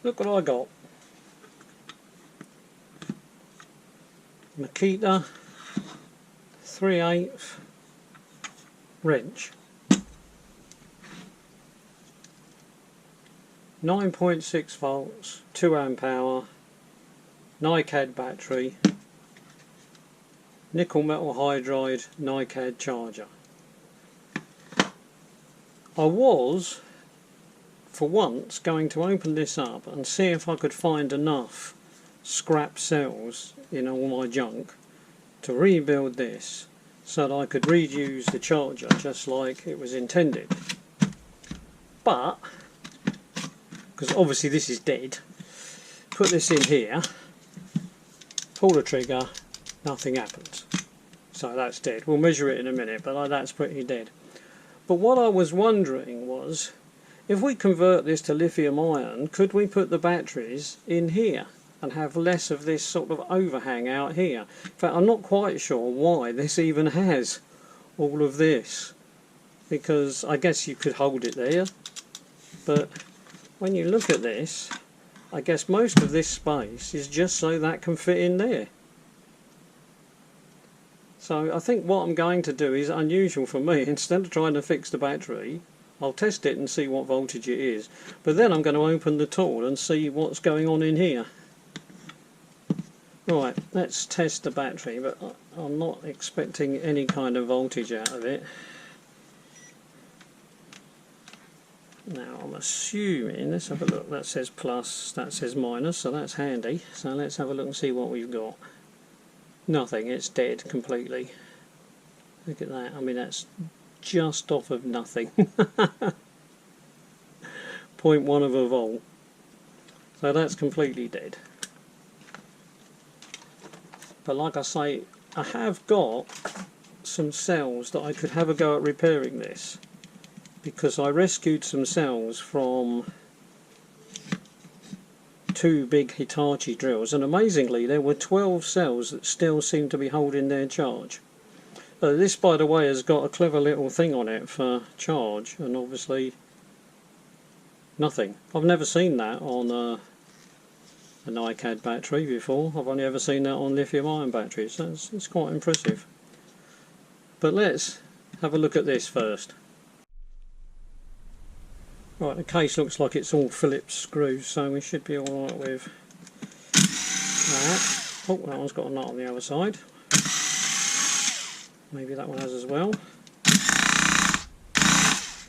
Look what I got. Makita 3/8 wrench. 9.6 volts, 2 amp hour, NiCd battery, nickel metal hydride NiCd charger. I was, for once, going to open this up and see if I could find enough scrap cells in all my junk to rebuild this so that I could reuse the charger just like it was intended. But because obviously this is dead, put this in here, pull the trigger, nothing happens. So that's dead. We'll measure it in a minute, but that's pretty dead. But what I was wondering was, if we convert this to lithium ion, could we put the batteries in here and have less of this sort of overhang out here? In fact, I'm not quite sure why this even has all of this, because I guess you could hold it there, but when you look at this, I guess most of this space is just so that can fit in there. So I think what I'm going to do is unusual for me. Instead of trying to fix the battery, I'll test it and see what voltage it is. But then I'm going to open the tool and see what's going on in here. Right, let's test the battery, but I'm not expecting any kind of voltage out of it. Now I'm assuming, let's have a look, that says plus, that says minus, so that's handy. So let's have a look and see what we've got. Nothing, it's dead completely. Look at that, I mean that's just off of nothing. 0.1 of a volt. So that's completely dead. But like I say, I have got some cells that I could have a go at repairing this, because I rescued some cells from 2 big Hitachi drills, and amazingly there were 12 cells that still seem to be holding their charge. This, by the way, has got a clever little thing on it for charge, and obviously nothing. I've never seen that on a NiCd battery before. I've only ever seen that on lithium ion batteries. So it's quite impressive. But let's have a look at this first. Right, the case looks like it's all Phillips screws, so we should be alright with that. Oh, that one's got a nut on the other side. Maybe that one has as well.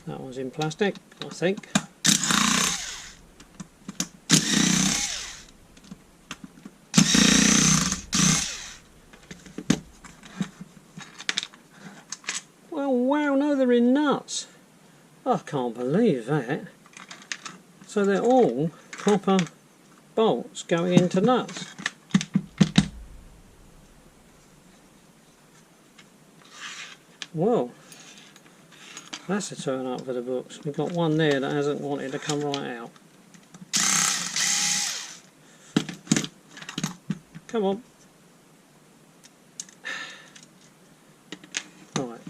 That one's in plastic, I think. Well, wow, no, they're in nuts. I can't believe that. So they're all copper bolts going into nuts. Well, that's a turn up for the books. We've got one there that hasn't wanted to come right out. Come on. Right.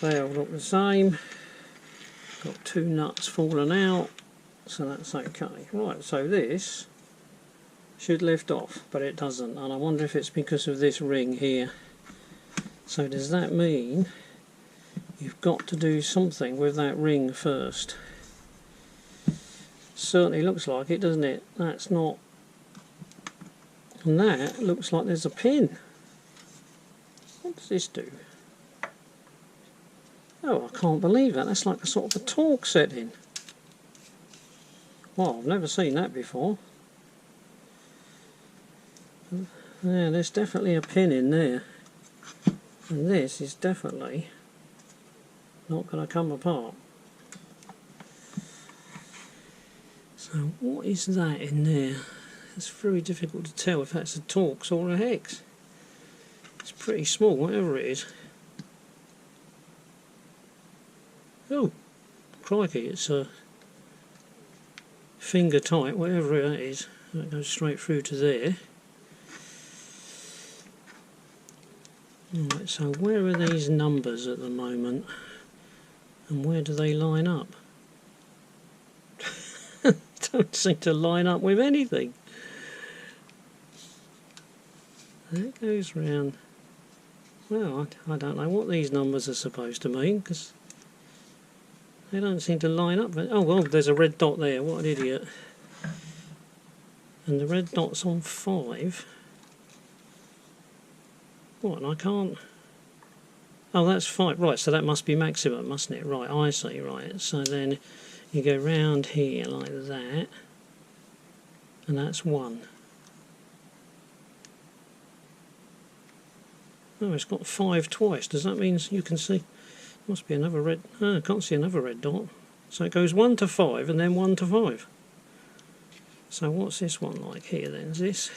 They all look the same. Got 2 nuts falling out, so that's okay. Right, so this should lift off, but it doesn't, and I wonder if it's because of this ring here. So does that mean you've got to do something with that ring first? Certainly looks like it, doesn't it? That's not, and that looks like there's a pin. What does this do? Oh, I can't believe that. That's like a sort of a torque setting. Well, I've never seen that before. Yeah, there's definitely a pin in there. And this is definitely not going to come apart. So what is that in there? It's very difficult to tell if that's a Torx or a hex. It's pretty small, whatever it is. Oh, crikey, it's a finger tight, whatever that is. That goes straight through to there. Right, so where are these numbers at the moment? And where do they line up? don't seem to line up with anything. That goes round. Well, I don't know what these numbers are supposed to mean, because they don't seem to line up. Oh well, there's a red dot there, what an idiot. And the red dot's on 5. What, and I can't... Oh, that's 5. Right, so that must be maximum, mustn't it? Right, I see, right. So then you go round here like that, and that's 1. Oh, it's got 5 twice. Does that mean you can see? Must be another red... Oh, I can't see another red dot. So it goes 1 to 5 and then 1 to 5. So what's this one like here then? Is this...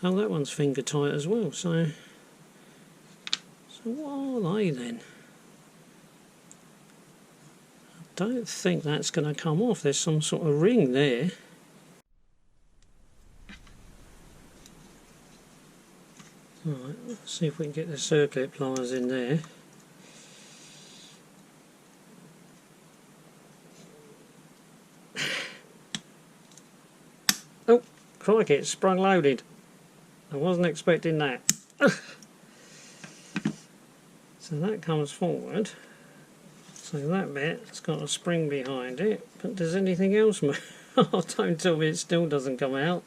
Oh, that one's finger tight as well. So what are they then? I don't think that's going to come off. There's some sort of ring there. Right, let's see if we can get the circlip pliers in there. Oh, crikey, it's sprung loaded. I wasn't expecting that. So that comes forward. So that bit's got a spring behind it. But does anything else move? Oh, don't tell me it still doesn't come out.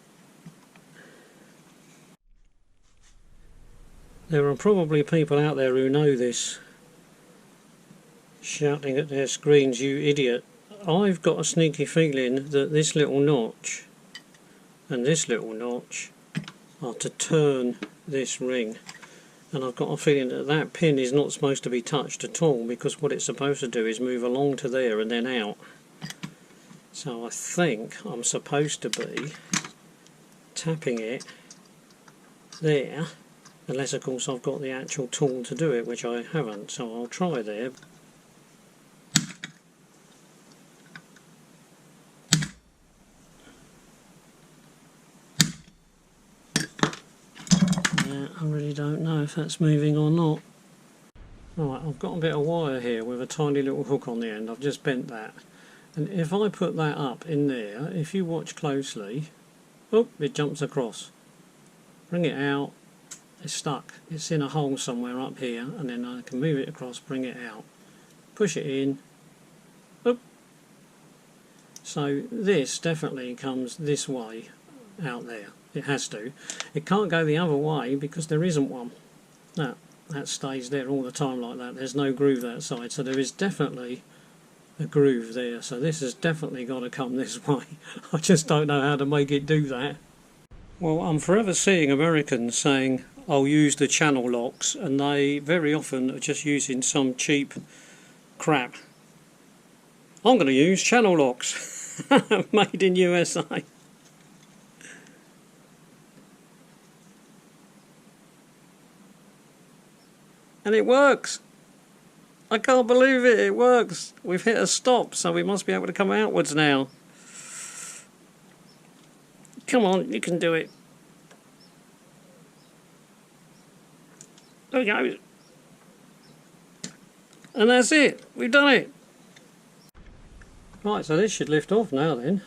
There are probably people out there who know this, shouting at their screens, "You idiot." I've got a sneaky feeling that this little notch and this little notch are to turn this ring, and I've got a feeling that that pin is not supposed to be touched at all, because what it's supposed to do is move along to there and then out. So I think I'm supposed to be tapping it there, unless of course I've got the actual tool to do it, which I haven't, so I'll try there. I really don't know if that's moving or not. Right, I've got a bit of wire here with a tiny little hook on the end. I've just bent that, and if I put that up in there, if you watch closely, oh, it jumps across. Bring it out, it's stuck. It's in a hole somewhere up here, and then I can move it across, bring it out, push it in, oh. So this definitely comes this way out there. It has to. It can't go the other way because there isn't one. No, that stays there all the time like that. There's no groove that side, so there is definitely a groove there. So this has definitely got to come this way. I just don't know how to make it do that. Well, I'm forever seeing Americans saying, "I'll use the channel locks," and they very often are just using some cheap crap. I'm going to use channel locks, made in USA. And it works! I can't believe it, it works! We've hit a stop, so we must be able to come outwards now. Come on, you can do it. There we go. And that's it, we've done it! Right, so this should lift off now then.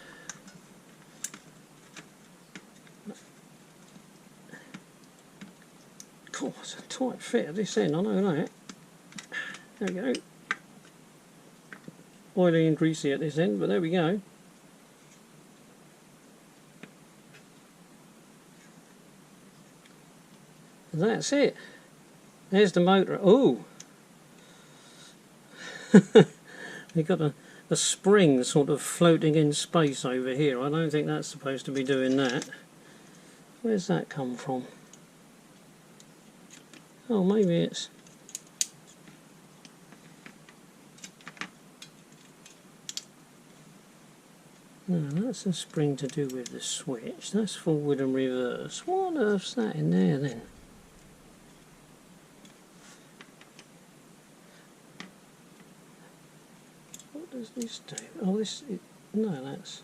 God, it's a tight fit at this end, I know that. There we go. Oily and greasy at this end, but there we go. And that's it. There's the motor. Oh! You've got a spring sort of floating in space over here. I don't think that's supposed to be doing that. Where's that come from? Oh, maybe it's... No, that's a spring to do with the switch. That's forward and reverse. What on earth's that in there then? What does this do? Oh, this... no, that's...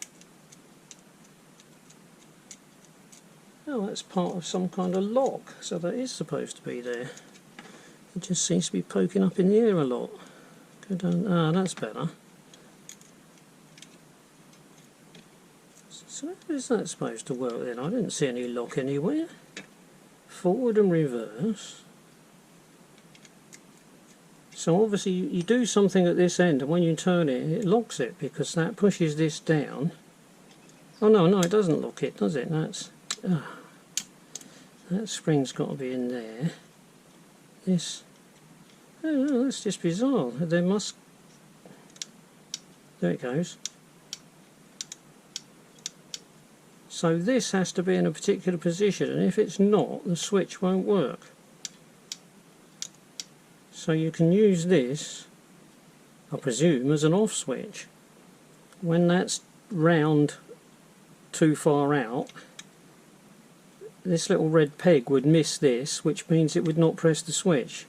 Oh, that's part of some kind of lock, so that is supposed to be there. It just seems to be poking up in the air a lot. Go down. Ah, that's better. So how is that supposed to work then? I didn't see any lock anywhere. Forward and reverse. So obviously you do something at this end, and when you turn it, it locks it, because that pushes this down. Oh no, it doesn't lock it, does it? That spring's got to be in there. This, oh no, that's just bizarre. There it goes. So this has to be in a particular position, and if it's not, the switch won't work. So you can use this, I presume, as an off switch. When that's round too far out, this little red peg would miss this, which means it would not press the switch.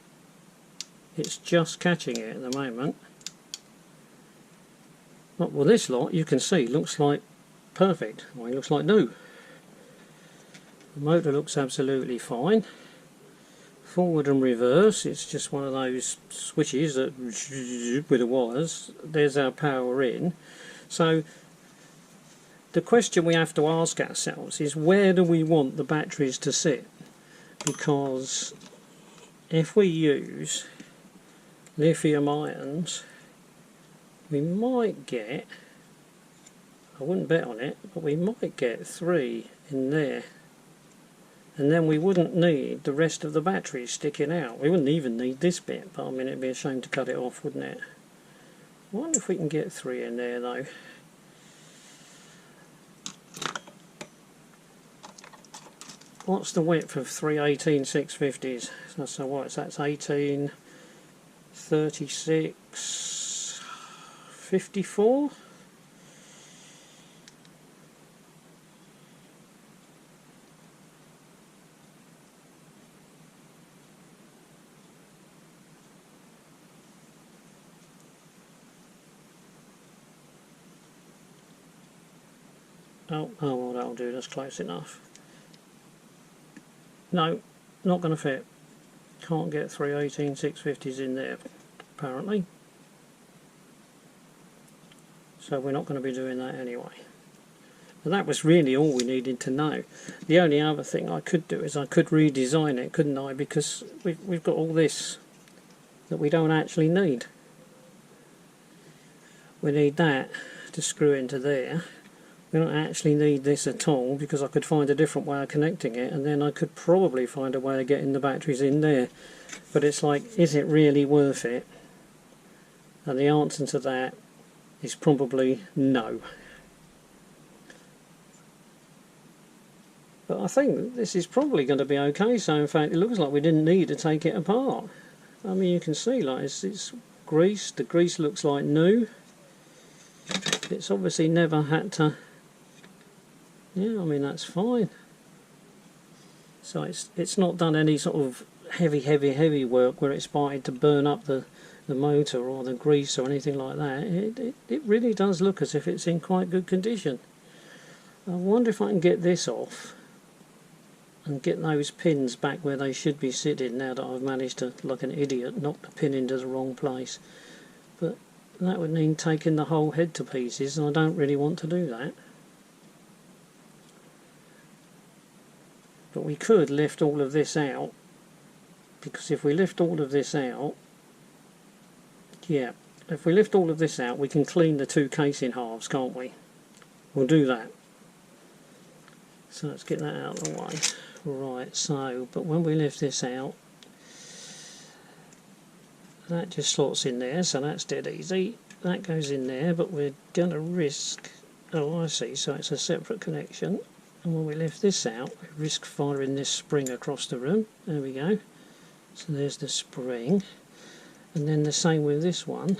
It's just catching it at the moment. Well, this lot, you can see, looks like perfect. Well, it looks like new. The motor looks absolutely fine. Forward and reverse, it's just one of those switches that with the wires. There's our power in. So the question we have to ask ourselves is, where do we want the batteries to sit? Because if we use lithium ions, we might get, I wouldn't bet on it, but we might get 3 in there. And then we wouldn't need the rest of the batteries sticking out. We wouldn't even need this bit, but I mean, it'd be a shame to cut it off, wouldn't it? I wonder if we can get 3 in there though. What's the width of 3 18650s? So what, that's 18, 36, 54? Oh, well, that'll do, that's close enough. No, not going to fit. Can't get 3 18650s in there, apparently. So we're not going to be doing that anyway. But that was really all we needed to know. The only other thing I could do is I could redesign it, couldn't I? Because we've got all this that we don't actually need. We need that to screw into there. We don't actually need this at all, because I could find a different way of connecting it, and then I could probably find a way of getting the batteries in there. But it's like, is it really worth it? And the answer to that is probably no. But I think this is probably going to be okay. So in fact, it looks like we didn't need to take it apart. I mean, you can see, like, it's greased. The grease looks like new. It's obviously never had to. Yeah, I mean, that's fine. So it's not done any sort of heavy work where it's started to burn up the motor or the grease or anything like that. It really does look as if it's in quite good condition. I wonder if I can get this off and get those pins back where they should be sitting, now that I've managed to, like an idiot, knock the pin into the wrong place. But that would mean taking the whole head to pieces, and I don't really want to do that. But we could lift all of this out, because if we lift all of this out, yeah, if we lift all of this out, we can clean the 2 casing halves, can't we? We'll do that. So let's get that out of the way. Right, so, but when we lift this out, that just slots in there, so that's dead easy. That goes in there, but we're going to risk, oh I see, so it's a separate connection. And when we lift this out, we risk firing this spring across the room. There we go. So there's the spring. And then the same with this one.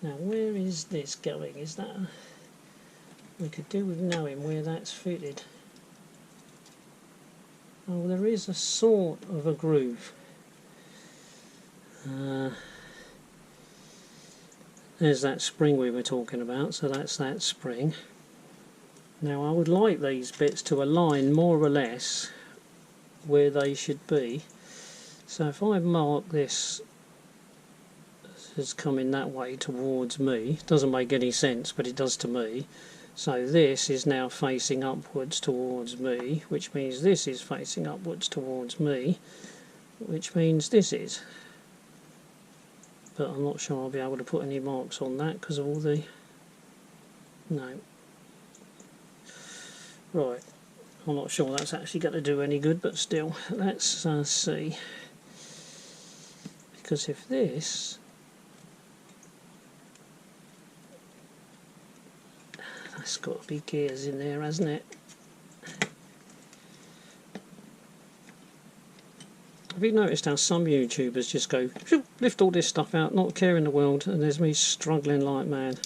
Now where is this going? Is that we could do with knowing where that's fitted. Oh, there is a sort of a groove. There's that spring we were talking about, so that's that spring. Now I would like these bits to align more or less where they should be. So if I mark this as coming that way towards me, it doesn't make any sense, but it does to me. So this is now facing upwards towards me, which means this is facing upwards towards me, which means this is. But I'm not sure I'll be able to put any marks on that because of all the... no. Right, I'm not sure that's actually going to do any good, but still, let's see. Because if this... that's got to be gears in there, hasn't it? Have you noticed how some YouTubers just go, lift all this stuff out, not a care in the world, and there's me struggling like mad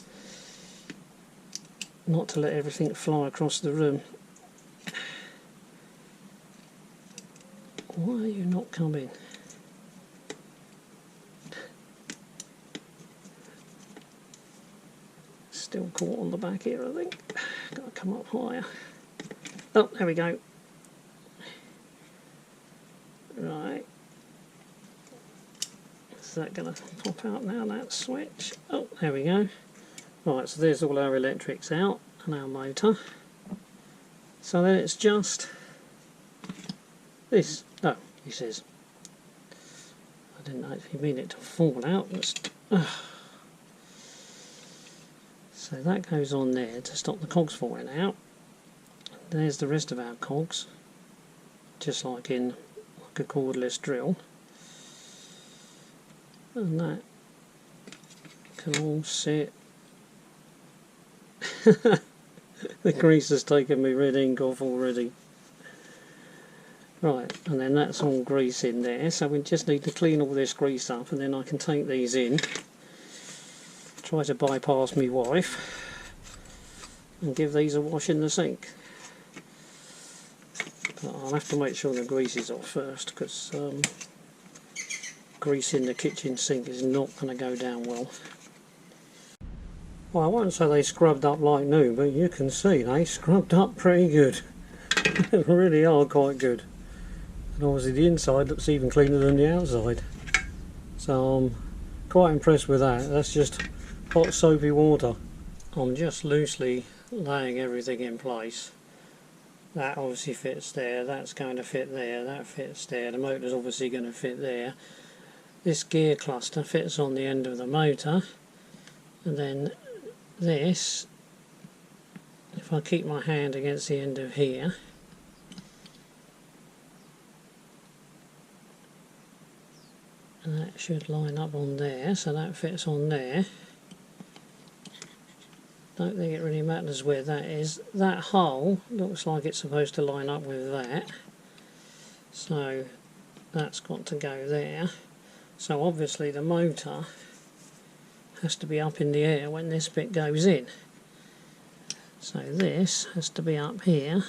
not to let everything fly across the room. Why are you not coming? Still caught on the back here, I think. Got to come up higher. Oh, there we go. Right. Is that going to pop out now, that switch? Oh, there we go. Right, so there's all our electrics out and our motor. So then it's just this. No, he says. I didn't actually mean it to fall out. So that goes on there to stop the cogs falling out. There's the rest of our cogs, just like in a cordless drill, and that can all sit. The grease has taken me red ink off already. Right, and then that's all grease in there, so we just need to clean all this grease up, and then I can take these in, try to bypass my wife, and give these a wash in the sink. But I'll have to make sure the grease is off first, because grease in the kitchen sink is not going to go down well. Well, I won't say they scrubbed up like new, but you can see they scrubbed up pretty good. They really are quite good. And obviously the inside looks even cleaner than the outside. So I'm quite impressed with that. That's just hot soapy water. I'm just loosely laying everything in place. That obviously fits there, that's going to fit there, that fits there, the motor's obviously going to fit there. This gear cluster fits on the end of the motor, and then this, if I keep my hand against the end of here, and that should line up on there, so that fits on there. Don't think it really matters where that is. That hole looks like it's supposed to line up with that, so that's got to go there. So obviously the motor has to be up in the air when this bit goes in. So this has to be up here.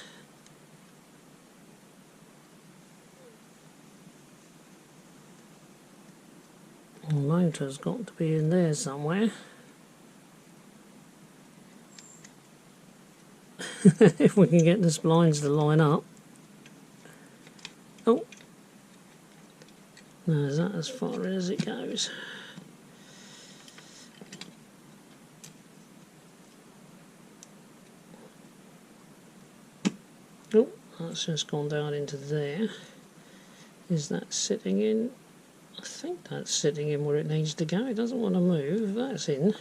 The motor's got to be in there somewhere. If we can get the splines to line up. Oh, no, is that as far as it goes? Oh, that's just gone down into there. Is that sitting in? I think that's sitting in where it needs to go. It doesn't want to move. That's in.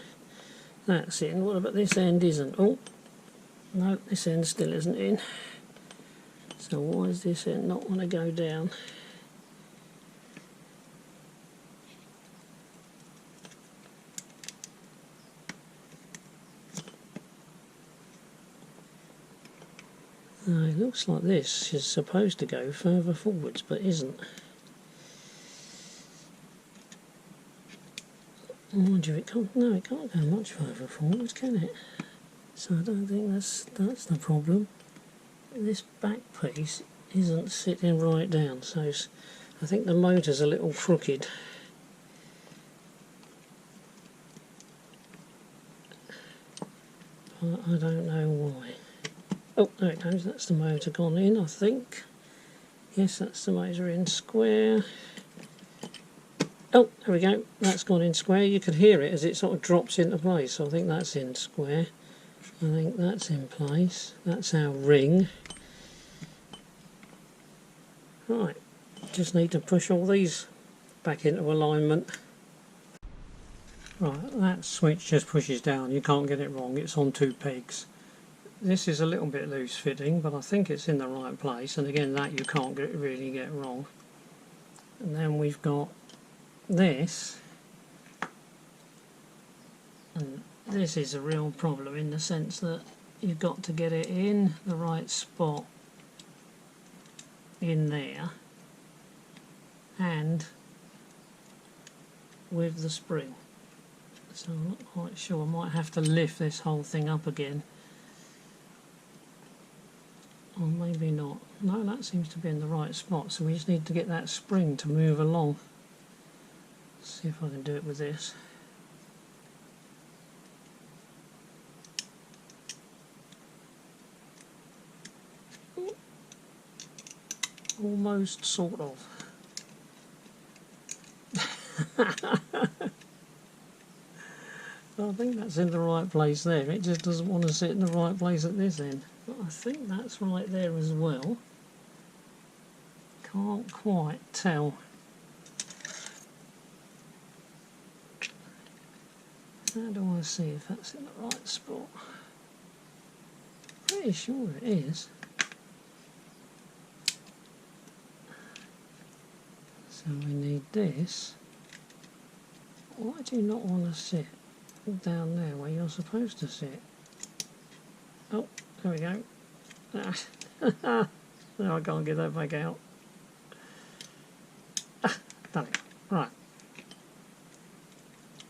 That's in. What about this end isn't? Oh, no, this end still isn't in. So why does this end not want to go down? It looks like this is supposed to go further forwards, but isn't. Mind you, it can't go much further forwards, can it? So I don't think that's the problem. This back piece isn't sitting right down, so I think the motor's a little crooked. But I don't know why. Oh, there it goes, that's the motor gone in, I think. Yes, that's the motor in square. Oh, there we go, that's gone in square. You can hear it as it sort of drops into place, so I think that's in square. I think that's in place. That's our ring. Right, just need to push all these back into alignment. Right, that switch just pushes down. You can't get it wrong. It's on 2 pegs. This is a little bit loose fitting, but I think it's in the right place. And again, that you can't really get wrong. And then we've got this. And this is a real problem in the sense that you've got to get it in the right spot in there and with the spring. So I'm not quite sure. I might have to lift this whole thing up again. Or maybe not. No, that seems to be in the right spot. So we just need to get that spring to move along. Let's see if I can do it with this. Almost, sort of. I think that's in the right place there. It just doesn't want to sit in the right place at this end. But I think that's right there as well. Can't quite tell. How do I see if that's in the right spot? Pretty sure it is. So we need this. Why do you not want to sit down there where you're supposed to sit? Oh, there we go. No, I can't get that back out. Done it. Right.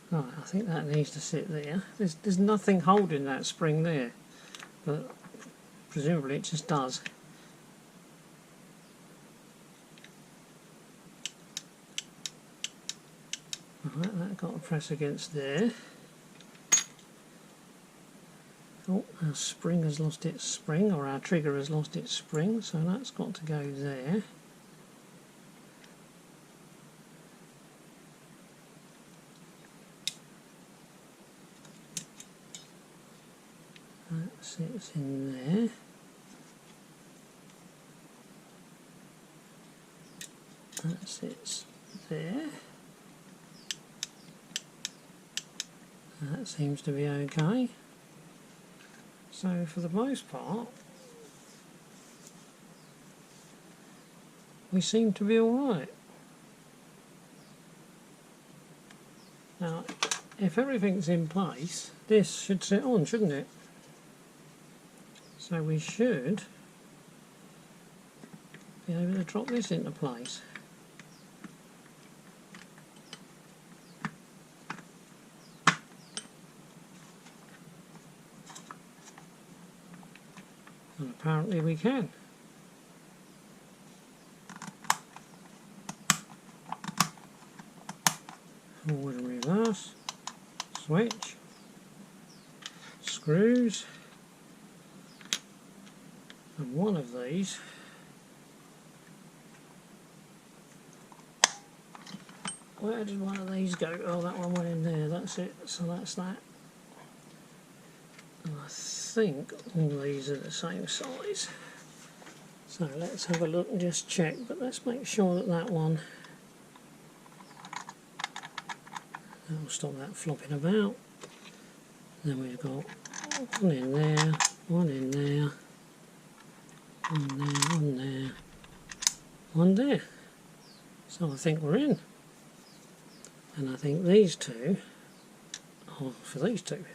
Right, I think that needs to sit there. There's nothing holding that spring there, but presumably it just does. Right, that got to press against there. Oh, our spring has lost its spring, or our trigger has lost its spring, so that's got to go there. That sits in there. That sits there. That seems to be okay. So for the most part, we seem to be alright. Now, if everything's in place, this should sit on, shouldn't it? So we should be able to drop this into place. And apparently we can. Forward and reverse, switch, screws, and one of these where did one of these go? Oh, that one went in there, that's it, so that's that. And I think all these are the same size. So let's have a look and just check, but let's make sure that that one, that'll stop that flopping about. Then we've got one in there, one in there, one there, one there, one there. So I think we're in. And I think these two are for these two.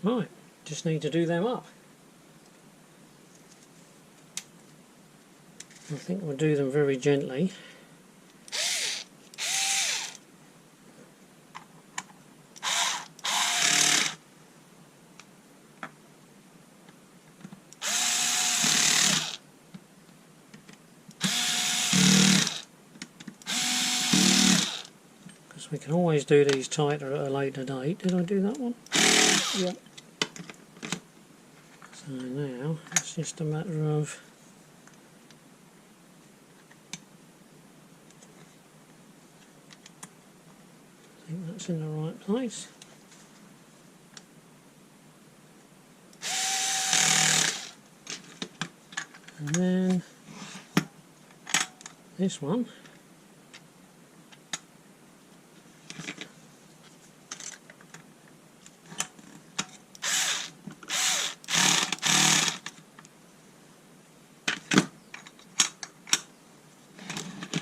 Right, just need to do them up. I think we'll do them very gently. Because we can always do these tighter at a later date. Did I do that one? Yep. So now it's just a matter of I think that's in the right place. And then this one.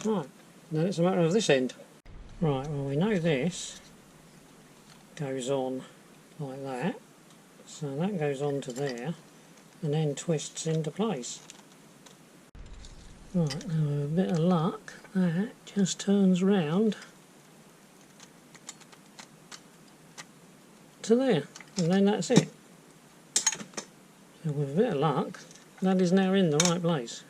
Right, then it's a matter of this end. Right, well we know this goes on like that, so that goes on to there and then twists into place. Right, now with a bit of luck that just turns round to there, and then that's it. So with a bit of luck that is now in the right place.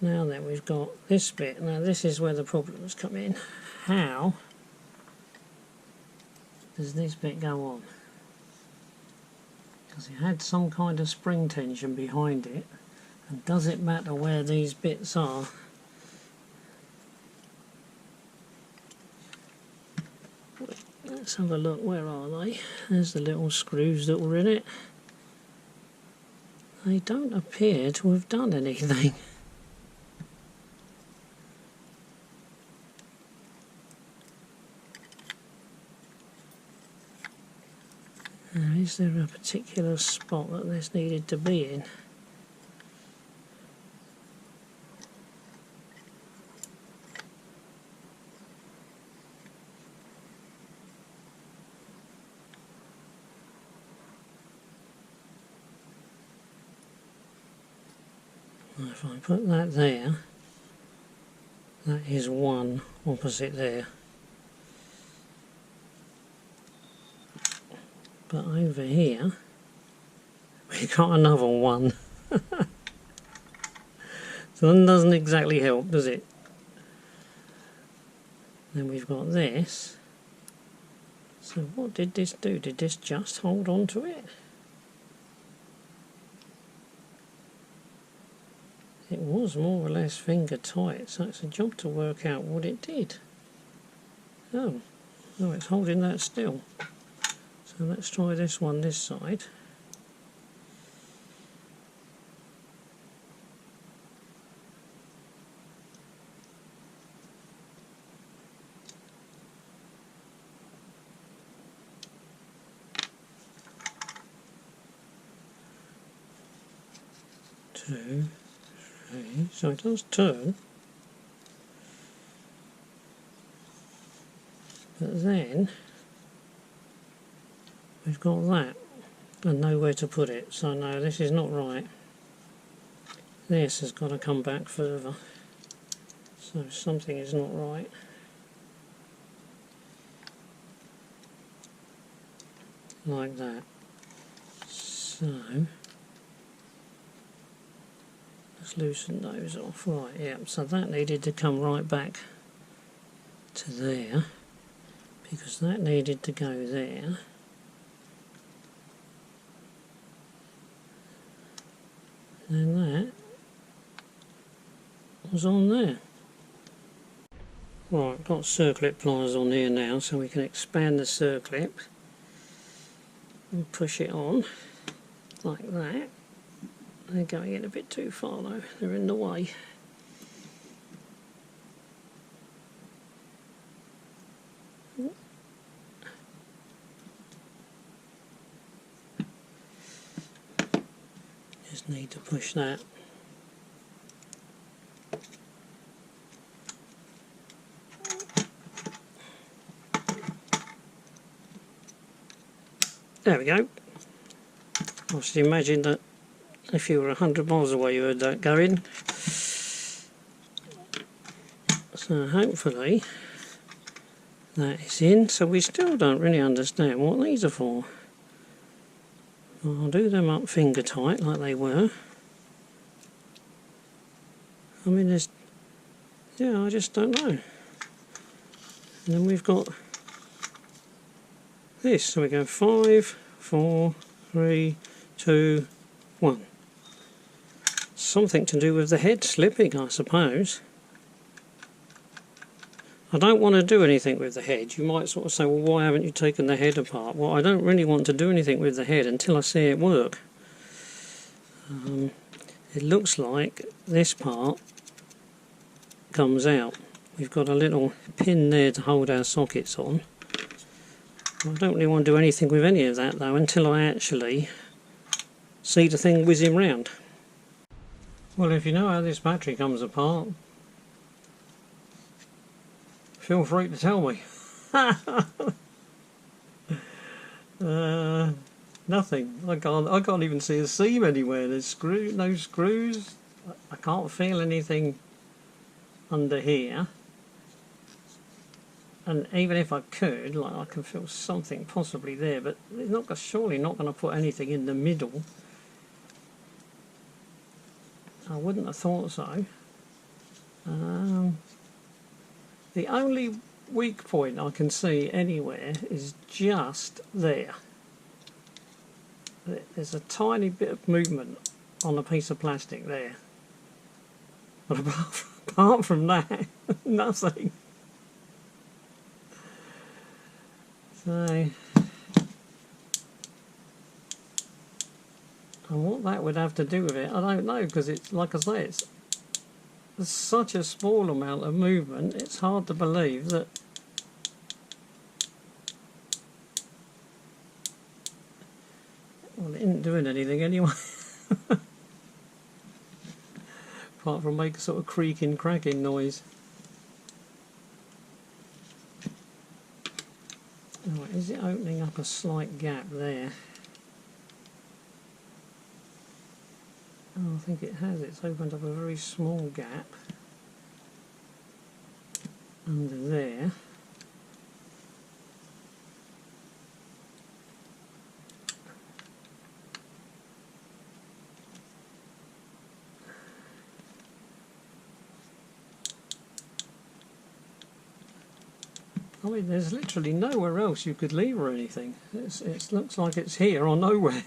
Now then we've got this bit. Now this is where the problems come in. How does this bit go on? Because it had some kind of spring tension behind it, and does it matter where these bits are? Let's have a look, where are they? There's the little screws that were in it. They don't appear to have done anything. Now, is there a particular spot that this needed to be in? Well, if I put that there, that is one opposite there. But over here, we've got another one. So that doesn't exactly help, does it? Then we've got this. So what did this do? Did this just hold on to it? It was more or less finger tight, so it's a job to work out what it did. Oh, no, it's holding that still. So let's try this one this side. Two, three, so it does turn. But then we've got that and nowhere to put it, so no, this is not right. This has got to come back further, so something is not right. Like that. So let's loosen those off. Right, yeah, so that needed to come right back to there, because that needed to go there. And that was on there. Right, got circlip pliers on here now, so we can expand the circlip and push it on like that. They're going in a bit too far though, they're in the way. Just need to push that. There we go. I should imagine that if you were 100 miles away you heard that going. So hopefully that is in. So we still don't really understand what these are for. I'll do them up finger tight like they were. I mean, there's, yeah, I just don't know. And then we've got this, so we go 5, 4, 3, 2, 1. Something to do with the head slipping, I suppose. I don't want to do anything with the head. You might sort of say, well, why haven't you taken the head apart? Well, I don't really want to do anything with the head until I see it work. It looks like this part comes out. We've got a little pin there to hold our sockets on. I don't really want to do anything with any of that though until I actually see the thing whizzing round. Well, if you know how this battery comes apart, feel free to tell me. Nothing. I can't even see a seam anywhere. There's no screws. I can't feel anything under here. And even if I could, like, I can feel something possibly there, but they're surely not going to put anything in the middle. I wouldn't have thought so. The only weak point I can see anywhere is just there. There's a tiny bit of movement on a piece of plastic there. But apart from that, nothing. So, and what that would have to do with it, I don't know, because it's, like I say, it's such a small amount of movement, it's hard to believe that well, it isn't doing anything anyway. Apart from make a sort of creaking, cracking noise. Right, is it opening up a slight gap there? Oh, I think it has. It's opened up a very small gap under there. I mean, there's literally nowhere else you could lever anything. It looks like it's here or nowhere.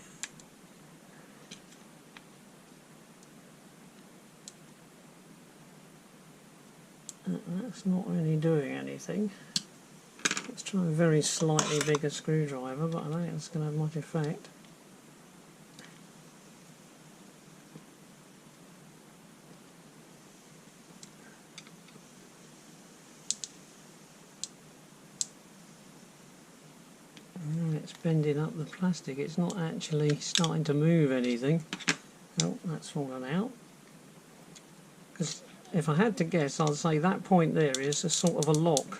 That's not really doing anything. Let's try a very slightly bigger screwdriver, but I don't think it's going to have much effect. It's bending up the plastic, it's not actually starting to move anything. Oh, that's fallen out. Because if I had to guess, I'd say that point there is a sort of a lock.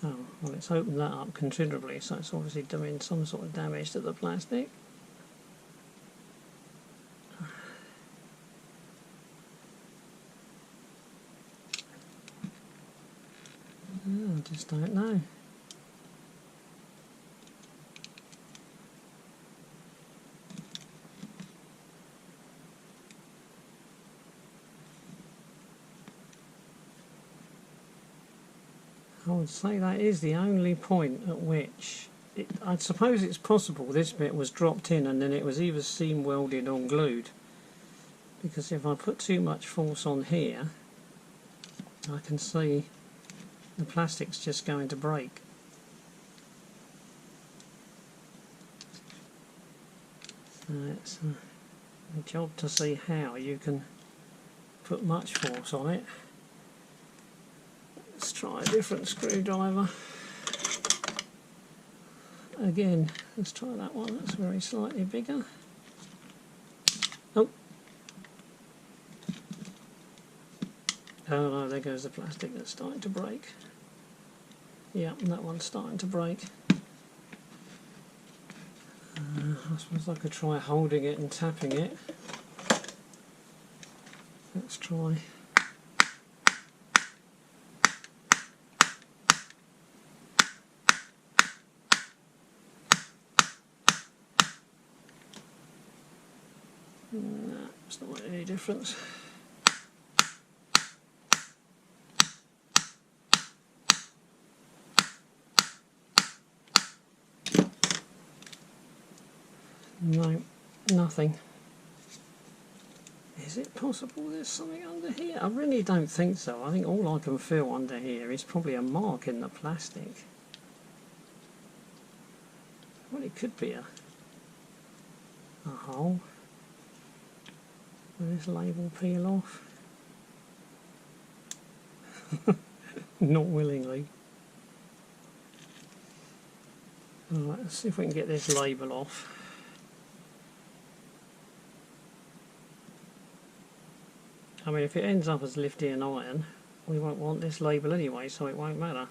Oh, well, it's opened that up considerably, so it's obviously doing some sort of damage to the plastic. I just don't know. I would say that is the only point at which I suppose it's possible this bit was dropped in and then it was either seam welded or glued, because if I put too much force on here I can see the plastic's just going to break. So it's a job to see how you can put much force on it. Let's try a different screwdriver. Again, let's try that one, that's very slightly bigger. Oh! Oh no, there goes the plastic, that's starting to break. Yeah, and that one's starting to break. I suppose I could try holding it and tapping it. Let's try. No, it's not making any difference. No, nothing. Is it possible there's something under here? I really don't think so. I think all I can feel under here is probably a mark in the plastic. Well, it could be a hole. Will this label peel off? Not willingly. Alright, let's see if we can get this label off. I mean, if it ends up as lithium iron, we won't want this label anyway, so it won't matter.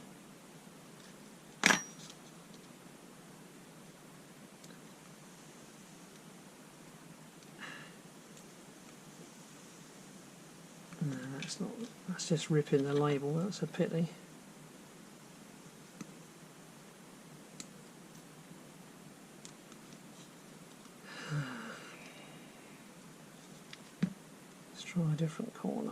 No, that's not, that's just ripping the label, that's a pity. Let's try a different corner.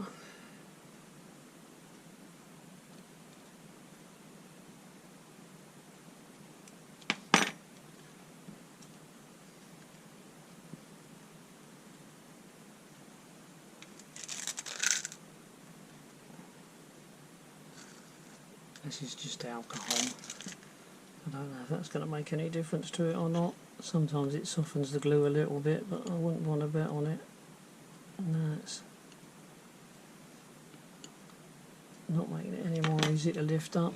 This is just alcohol. I don't know if that's going to make any difference to it or not. Sometimes it softens the glue a little bit, but I wouldn't want to bet on it. No, it's not making it any more easy to lift up.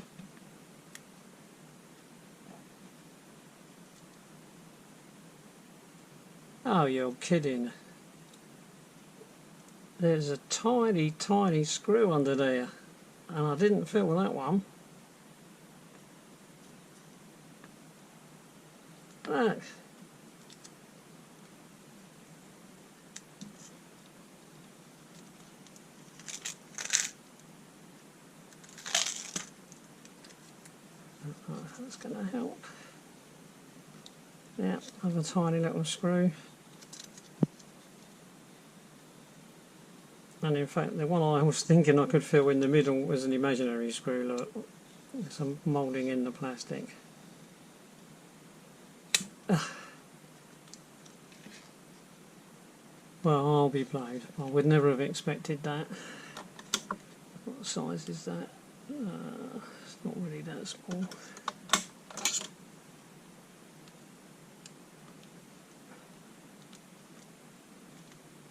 Oh, you're kidding. There's a tiny, tiny screw under there, and I didn't feel that one. Look. That's going to help. Yeah, have a tiny little screw. And in fact, the one I was thinking I could feel in the middle was an imaginary screw. Look, some moulding in the plastic. Well, I'll be blowed. I would never have expected that. What size is that? It's not really that small.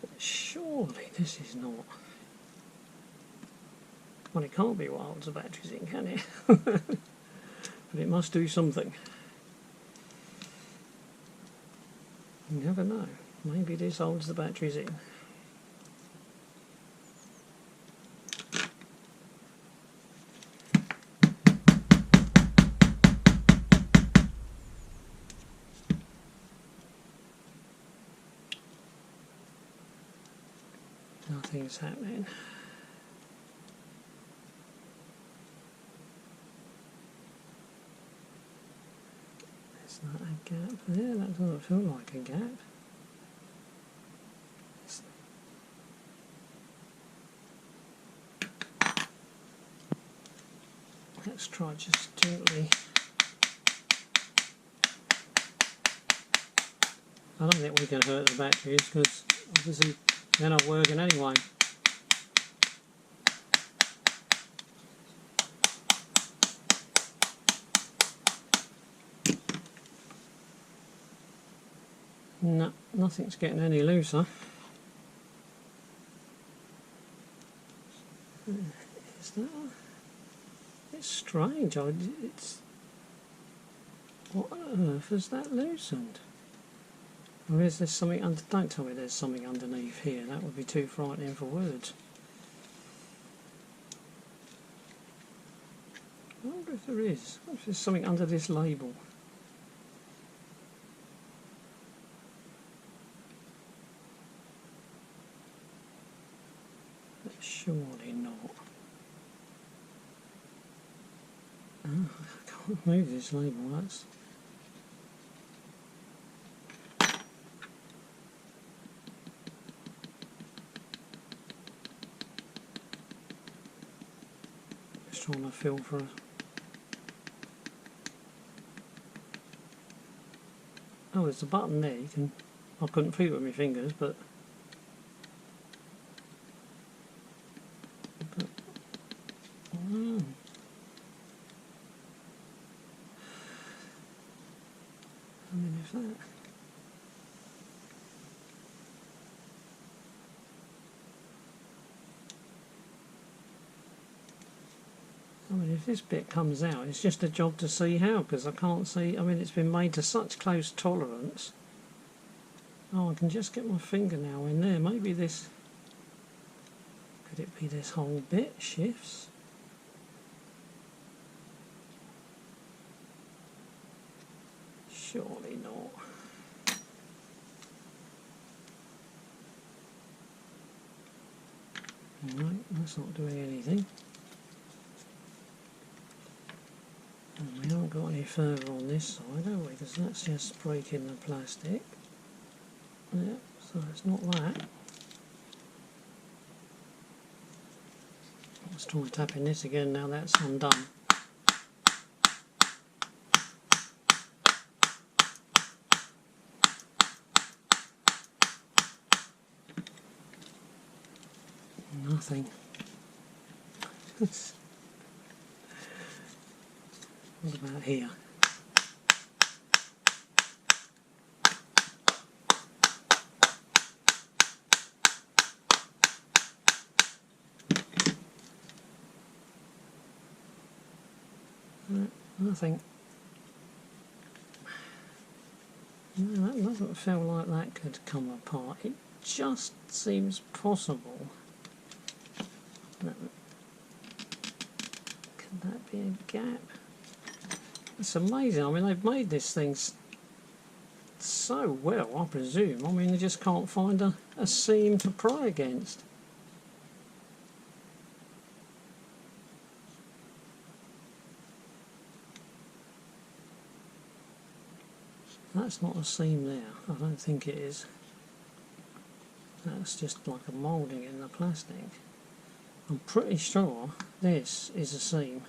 But surely this is not. Well, it can't be what holds the batteries in, can it? But it must do something. You never know. Maybe this holds the batteries in. Nothing's happening. There's not a gap there. That doesn't feel like a gap. Let's try just gently. I don't think we can hurt the batteries because obviously they're not working anyway. No, nothing's getting any looser. Is that? It's strange. It's what on earth has that loosened? Or is there something under? Don't tell me there's something underneath here. That would be too frightening for words. I wonder if there is. I wonder if there's something under this label. But surely not. Oh, I can't move this label. That's. Just trying to feel for a. Oh, there's a button there. You can. I couldn't feel it with my fingers, but if this bit comes out, it's just a job to see how, because I can't see. I mean, it's been made to such close tolerance. Oh, I can just get my fingernail in there. Maybe this... Could it be this whole bit shifts? Surely not. Right, that's not doing anything. And we haven't got any further on this side, have we? Because that's just breaking the plastic. Yeah, so it's not that. Let's try tapping this again now that's undone. Nothing. What about here? Nothing. No, that doesn't feel like that could come apart. It just seems possible. Could that be a gap? It's amazing. I mean, they've made this thing so well, I presume. I mean, they just can't find a seam to pry against. That's not a seam there. I don't think it is. That's just like a moulding in the plastic. I'm pretty sure this is a seam.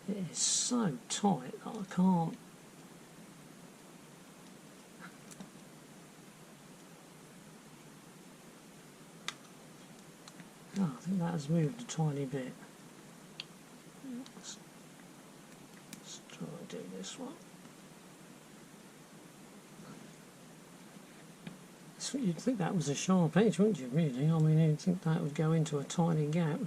It is so tight that I can't. Oh, I think that has moved a tiny bit. Let's try and do this one. So you'd think that was a sharp edge, wouldn't you, really? I mean, you'd think that would go into a tiny gap.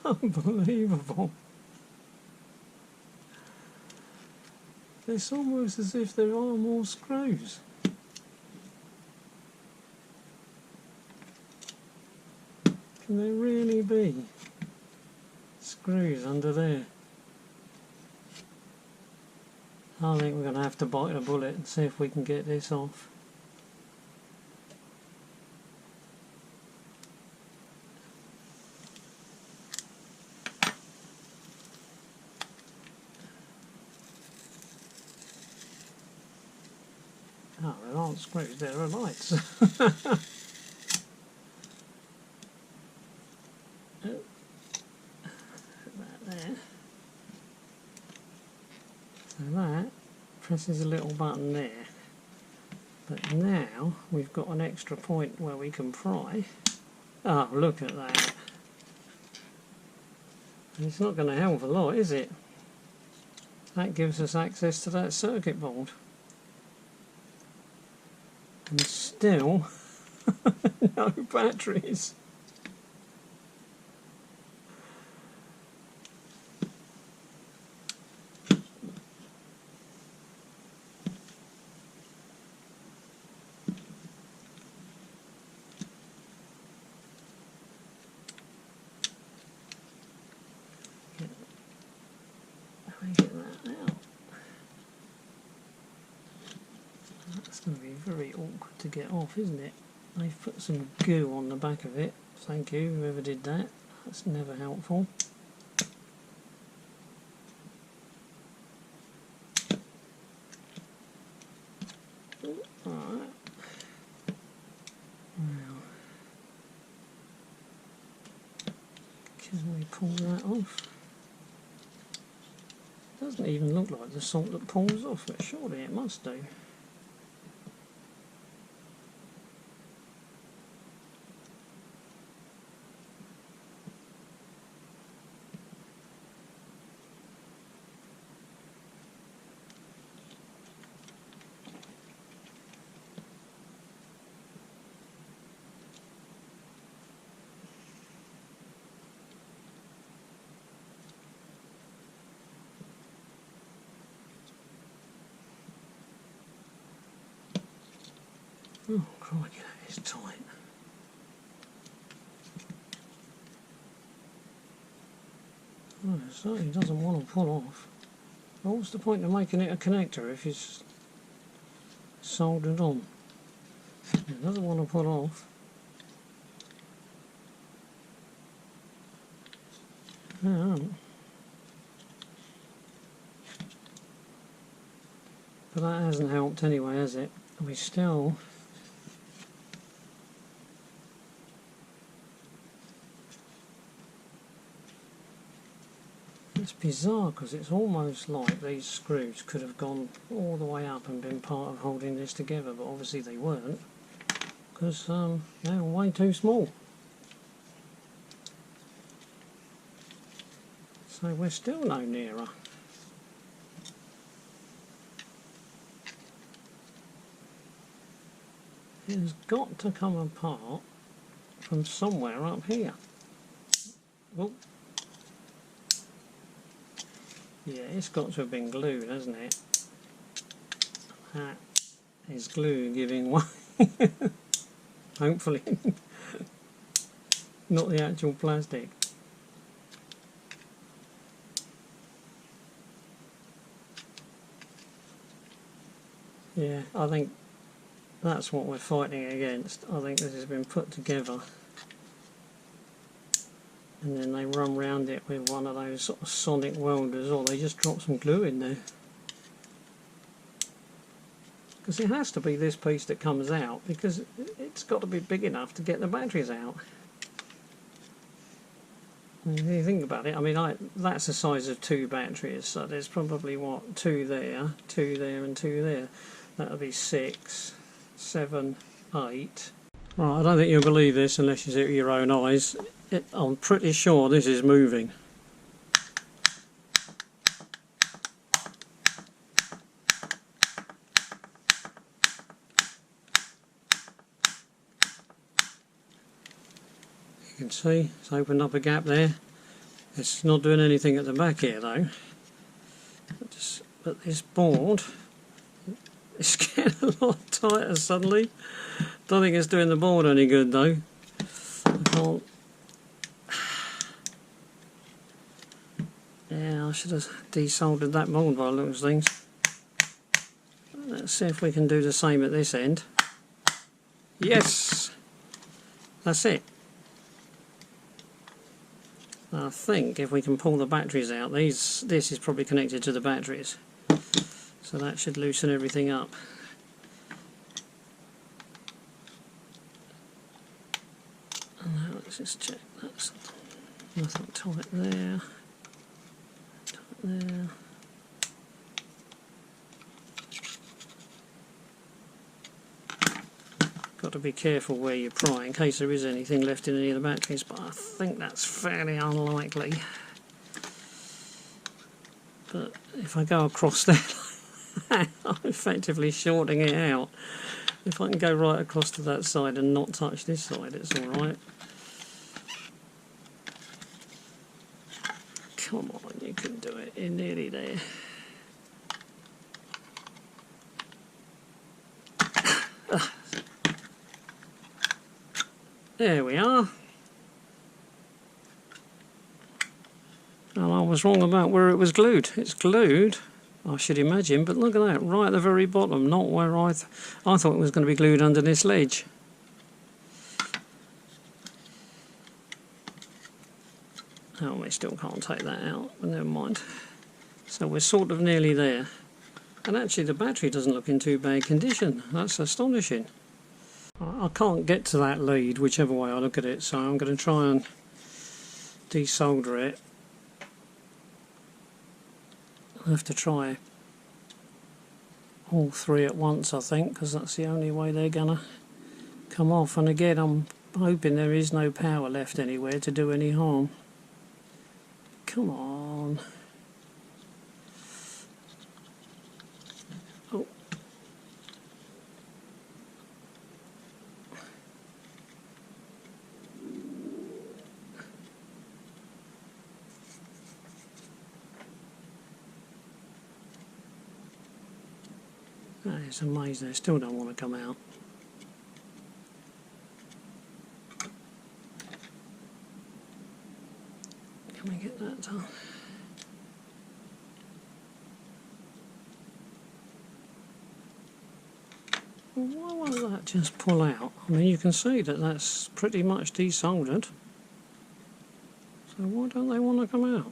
Unbelievable. It's almost as if there are more screws. Can there really be screws under there? I think we're going to have to bite a bullet and see if we can get this off. Oh, there aren't screws, there are lights. Oh, put that there. So that presses a little button there. But now we've got an extra point where we can pry. Oh, look at that. It's not going to help a lot, is it? That gives us access to that circuit board. And still no batteries. Get that out. That's going to be very awkward to get off, isn't it? They've put some goo on the back of it. Thank you, whoever did that. That's never helpful. Alright. Now, Can we pull that off? Doesn't even look like the sort that pulls off, but surely it must do. Oh crikey, that is tight. Oh, it certainly doesn't want to pull off. Well, what's the point of making it a connector if it's soldered on? It doesn't want to pull off. Yeah. But that hasn't helped anyway, has it? We still... It's bizarre because it's almost like these screws could have gone all the way up and been part of holding this together, but obviously they weren't because they were way too small. So we're still no nearer. It has got to come apart from somewhere up here. Oh. Yeah, it's got to have been glued, hasn't it? That is glue giving way. Hopefully. Not the actual plastic. Yeah, I think that's what we're fighting against. I think this has been put together and then they run round it with one of those sort of sonic welders, or they just drop some glue in there. Because it has to be this piece that comes out, because it's got to be big enough to get the batteries out. And if you think about it, I mean, that's the size of 2 batteries, so there's probably, what, 2 there, 2 there and 2 there. That'll be 6, 7, 8. Right, I don't think you'll believe this unless you see it with your own eyes. I'm pretty sure this is moving. You can see it's opened up a gap there. It's not doing anything at the back here though. But this board is getting a lot tighter suddenly. Don't think it's doing the board any good though. I can't. Yeah, I should have desoldered that mould by the looks of things. Let's see if we can do the same at this end. Yes! That's it. I think if we can pull the batteries out, this is probably connected to the batteries. So that should loosen everything up. And now let's just check. That's nothing tight there. There. Got to be careful where you pry in case there is anything left in any of the batteries, but I think that's fairly unlikely. But if I go across there, I'm effectively shorting it out. If I can go right across to that side and not touch this side, it's alright. Come on, you can do it. You're nearly there. There we are. And I was wrong about where it was glued. It's glued, I should imagine, but look at that, right at the very bottom, not where I thought it was going to be glued under this ledge. Oh, we still can't take that out, but never mind. So we're sort of nearly there. And actually the battery doesn't look in too bad condition. That's astonishing. I can't get to that lead whichever way I look at it, so I'm going to try and desolder it. I'll have to try all three at once, I think, because that's the only way they're gonna come off. And again, I'm hoping there is no power left anywhere to do any harm. Come on. Oh. That is amazing. They still don't want to come out. Can we get that done? Why won't that just pull out? I mean, you can see that that's pretty much desoldered. So why don't they want to come out?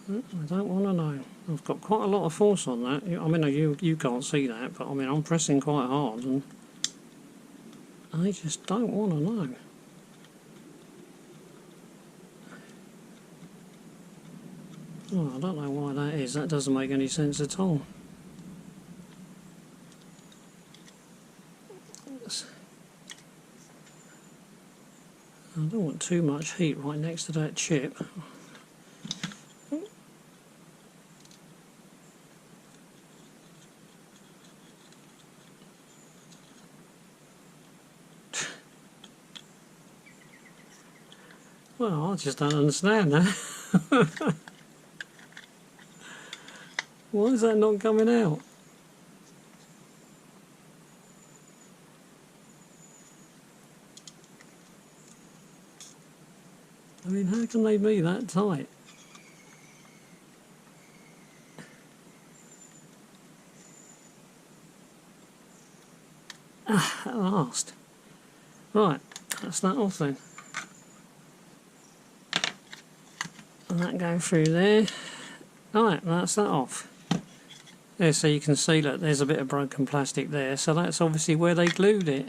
I don't want to know. I've got quite a lot of force on that. I mean, you can't see that, but I mean, I'm pressing quite hard, and I just don't want to know. Oh, I don't know why that is. That doesn't make any sense at all. I don't want too much heat right next to that chip. Well, I just don't understand that. Why is that not coming out? I mean, how can they be that tight? Ah, at last. Right, that's that off then. And that go through there. Right, that's that off. There, so you can see that there's a bit of broken plastic there, so that's obviously where they glued it.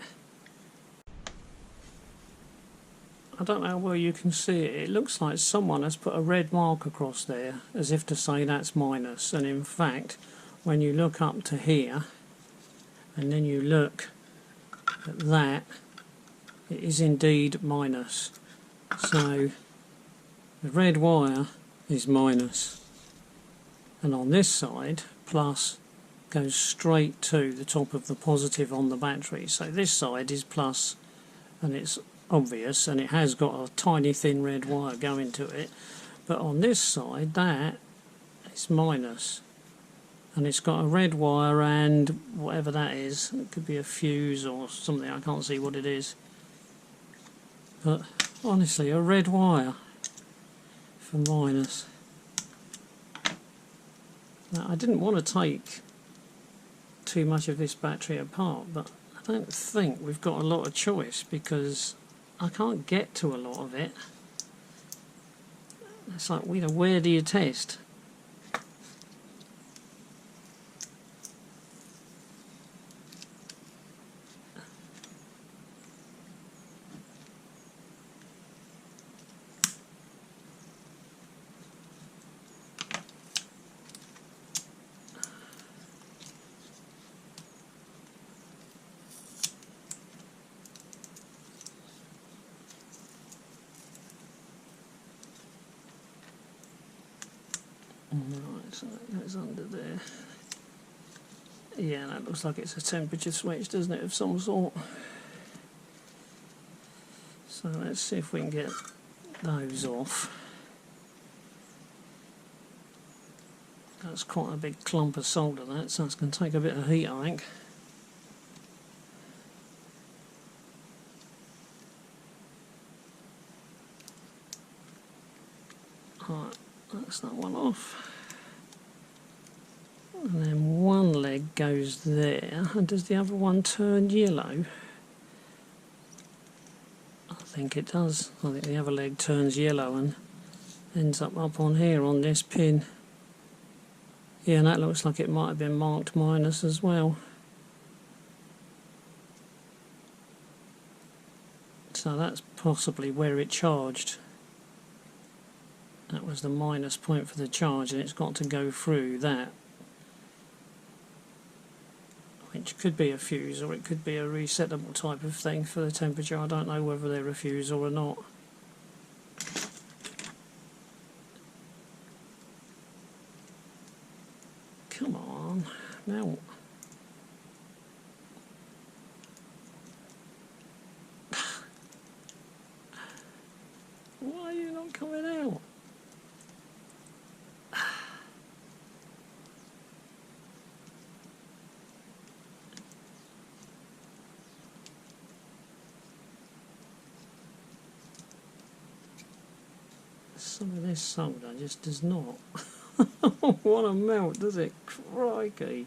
I don't know where you can see it. It looks like someone has put a red mark across there, as if to say that's minus. And in fact, when you look up to here, and then you look at that, it is indeed minus. So the red wire is minus, and on this side plus goes straight to the top of the positive on the battery. So this side is plus, and it's obvious, and it has got a tiny thin red wire going to it, but on this side that is minus, and it's got a red wire and whatever that is. It could be a fuse or something, I can't see what it is, but honestly, a red wire for minus. Now, I didn't want to take too much of this battery apart, but I don't think we've got a lot of choice, because I can't get to a lot of it. It's like, you know, where do you test? Right, so that goes under there. Yeah, that looks like it's a temperature switch, doesn't it, of some sort. So let's see if we can get those off. That's quite a big clump of solder, that, so it's going to take a bit of heat, I think. Right, that's that one off. And then one leg goes there, and does the other one turn yellow? I think it does. I think the other leg turns yellow and ends up on here on this pin. Yeah, and that looks like it might have been marked minus as well. So that's possibly where it charged. That was the minus point for the charge, and it's got to go through that. Which could be a fuse, or it could be a resettable type of thing for the temperature. I don't know whether they're a fuse or not. Come on, melt. Why are you not coming out? Some of this solder just does not want to melt, does it? Crikey.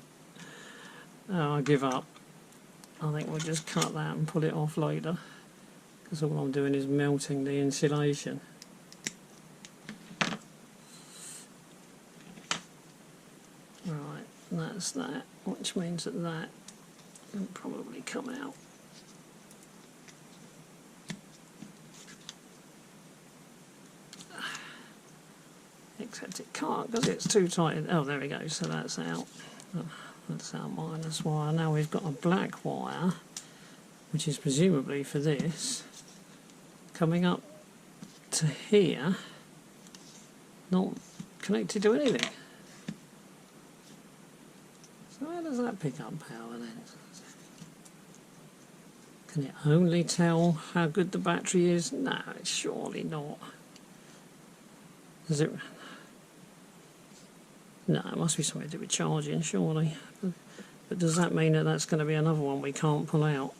Oh, I give up. I think we'll just cut that and pull it off later, because all I'm doing is melting the insulation. Right, that's that, which means that that will probably come out. Except it can't because it's too tight. Oh, there we go, so that's out. Oh, that's our minus wire. Now we've got a black wire, which is presumably for this, coming up to here, not connected to anything. So how does that pick up power then? Can it only tell how good the battery is? No, it's surely not. Does it? No, it must be something to do with charging, surely. But does that mean that that's going to be another one we can't pull out?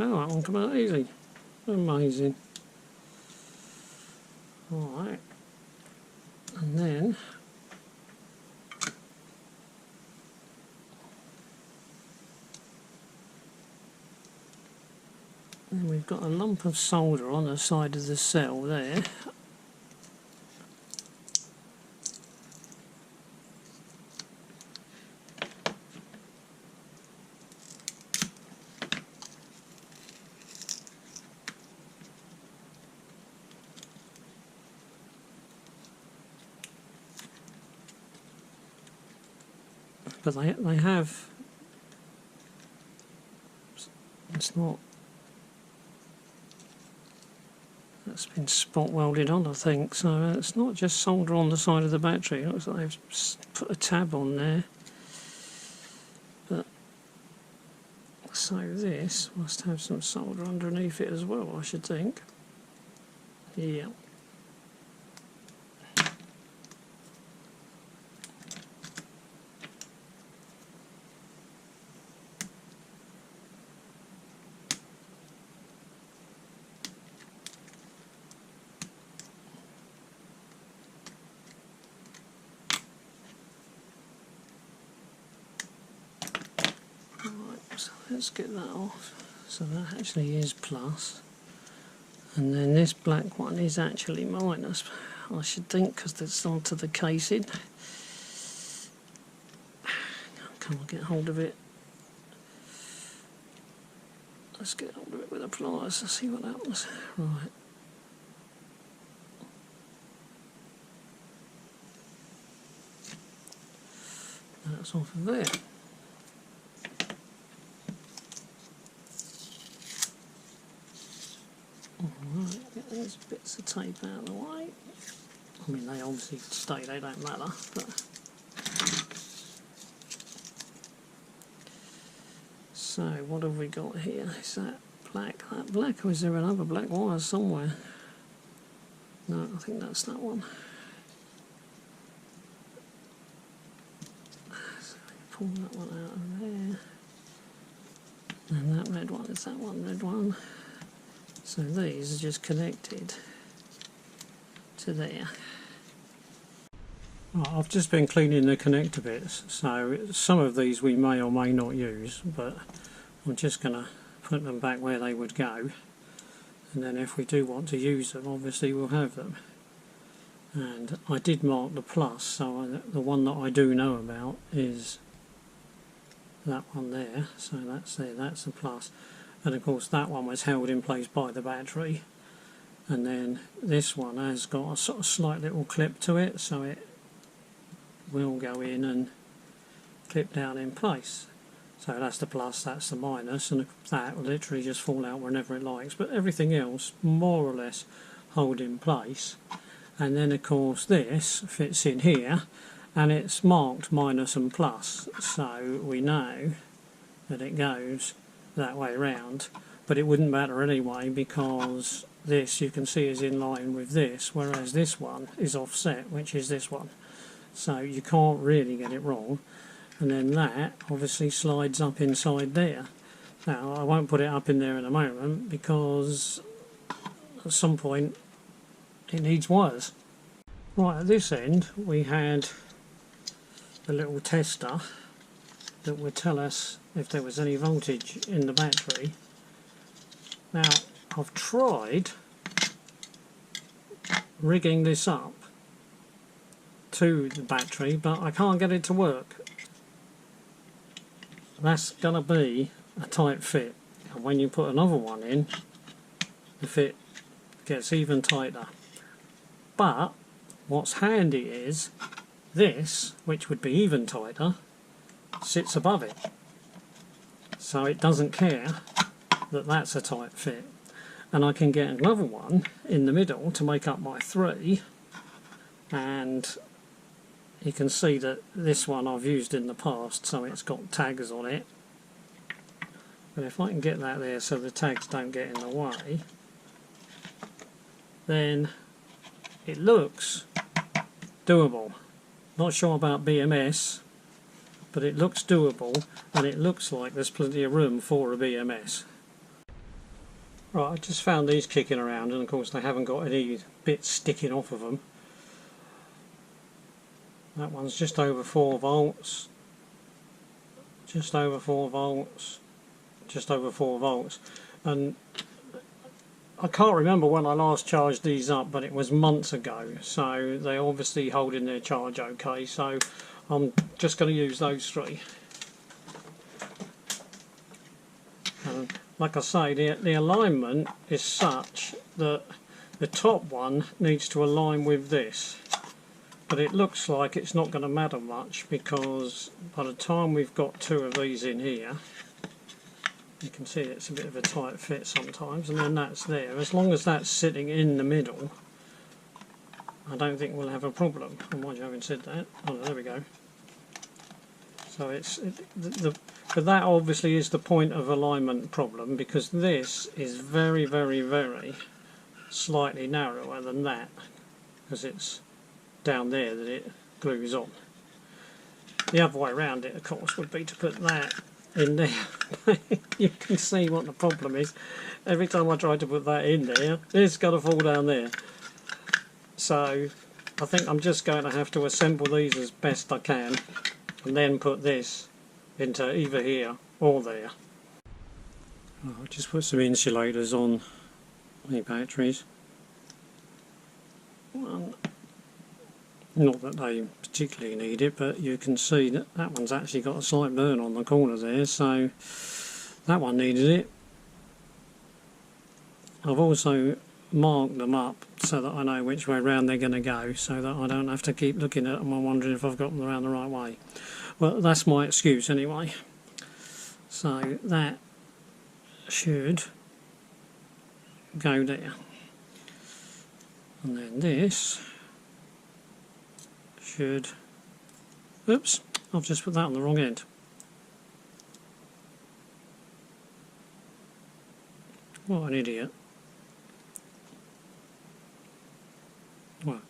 Oh, that one come out easy. Amazing. Alright. And then we've got a lump of solder on the side of the cell there. But they have, it's not, that's been spot welded on, I think, so it's not just solder on the side of the battery. It looks like they've put a tab on there. But so this must have some solder underneath it as well, I should think. Yeah. So let's get that off. So that actually is plus, and then this black one is actually minus, I should think, because it's onto the casing. Can't get hold of it. Let's get hold of it with the pliers and see what happens. Right. That's off of there. Alright, get these bits of tape out of the way. I mean, they obviously stay, they don't matter, but... So, what have we got here? Is that black? That black, or is there another black wire somewhere? No, I think that's that one. So, pull that one out of there. And that red one, is that one red one? So these are just connected to there. Right, I've just been cleaning the connector bits, so some of these we may or may not use, but I'm just going to put them back where they would go, and then if we do want to use them, obviously we'll have them. And I did mark the plus, so the one that I do know about is that one there, so that's there, that's the plus. And of course that one was held in place by the battery, and then this one has got a sort of slight little clip to it, so it will go in and clip down in place. So that's the plus, that's the minus, and that will literally just fall out whenever it likes, but everything else more or less hold in place. And then of course this fits in here, and it's marked minus and plus, so we know that it goes that way round, but it wouldn't matter anyway because this you can see is in line with this, whereas this one is offset, which is this one, so you can't really get it wrong. And then that obviously slides up inside there. Now I won't put it up in there in a moment because at some point it needs wires. Right, at this end we had a little tester that would tell us if there was any voltage in the battery. Now I've tried rigging this up to the battery, but I can't get it to work. That's going to be a tight fit, and when you put another one in, the fit gets even tighter. But what's handy is this, which would be even tighter, sits above it, so it doesn't care that that's a tight fit, and I can get another one in the middle to make up my 3, and you can see that this one I've used in the past, so it's got tags on it, but if I can get that there so the tags don't get in the way, then it looks doable. Not sure about BMS, but it looks doable, and it looks like there's plenty of room for a BMS. Right, I just found these kicking around, and of course they haven't got any bits sticking off of them. That one's just over 4 volts, just over 4 volts, just over 4 volts, and I can't remember when I last charged these up, but it was months ago, so they're obviously holding their charge okay, so I'm just going to use those 3. And like I say, the alignment is such that the top one needs to align with this. But it looks like it's not going to matter much, because by the time we've got 2 of these in here, you can see it's a bit of a tight fit sometimes, and then that's there. As long as that's sitting in the middle, I don't think we'll have a problem. And mind you, having said that, oh, there we go. So but that obviously is the point of alignment problem, because this is very, very, very slightly narrower than that, because it's down there that it glues on. The other way around it, of course, would be to put that in there. You can see what the problem is. Every time I try to put that in there, it's got to fall down there. So I think I'm just going to have to assemble these as best I can, and then put this into either here or there. I'll just put some insulators on the batteries. Not that they particularly need it, but you can see that that one's actually got a slight burn on the corner there, so that one needed it. I've also marked them up so that I know which way round they're going to go, so that I don't have to keep looking at them and wondering if I've got them around the right way. Well, that's my excuse anyway. So that should go there, and then this should, oops, I've just put that on the wrong end. What an idiot. Well,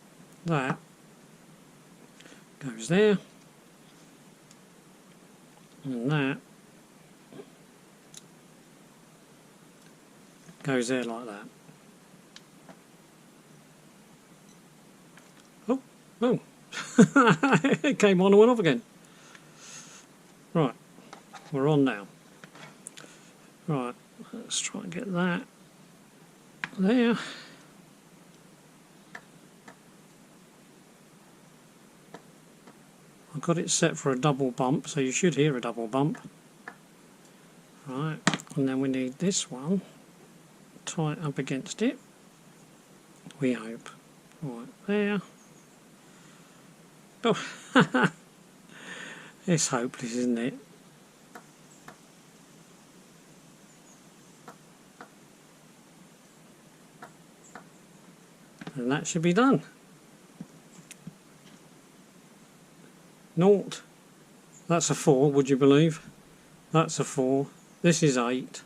that goes there, and that goes there like that. Oh, oh, it came on and went off again. Right, we're on now. Right, let's try and get that there. I've got it set for a double bump, so you should hear a double bump. Right, and then we need this one tight up against it, we hope. Right there. Oh, it's hopeless, isn't it? And that should be done. Naught. That's a 4, would you believe? That's a 4. This is 8.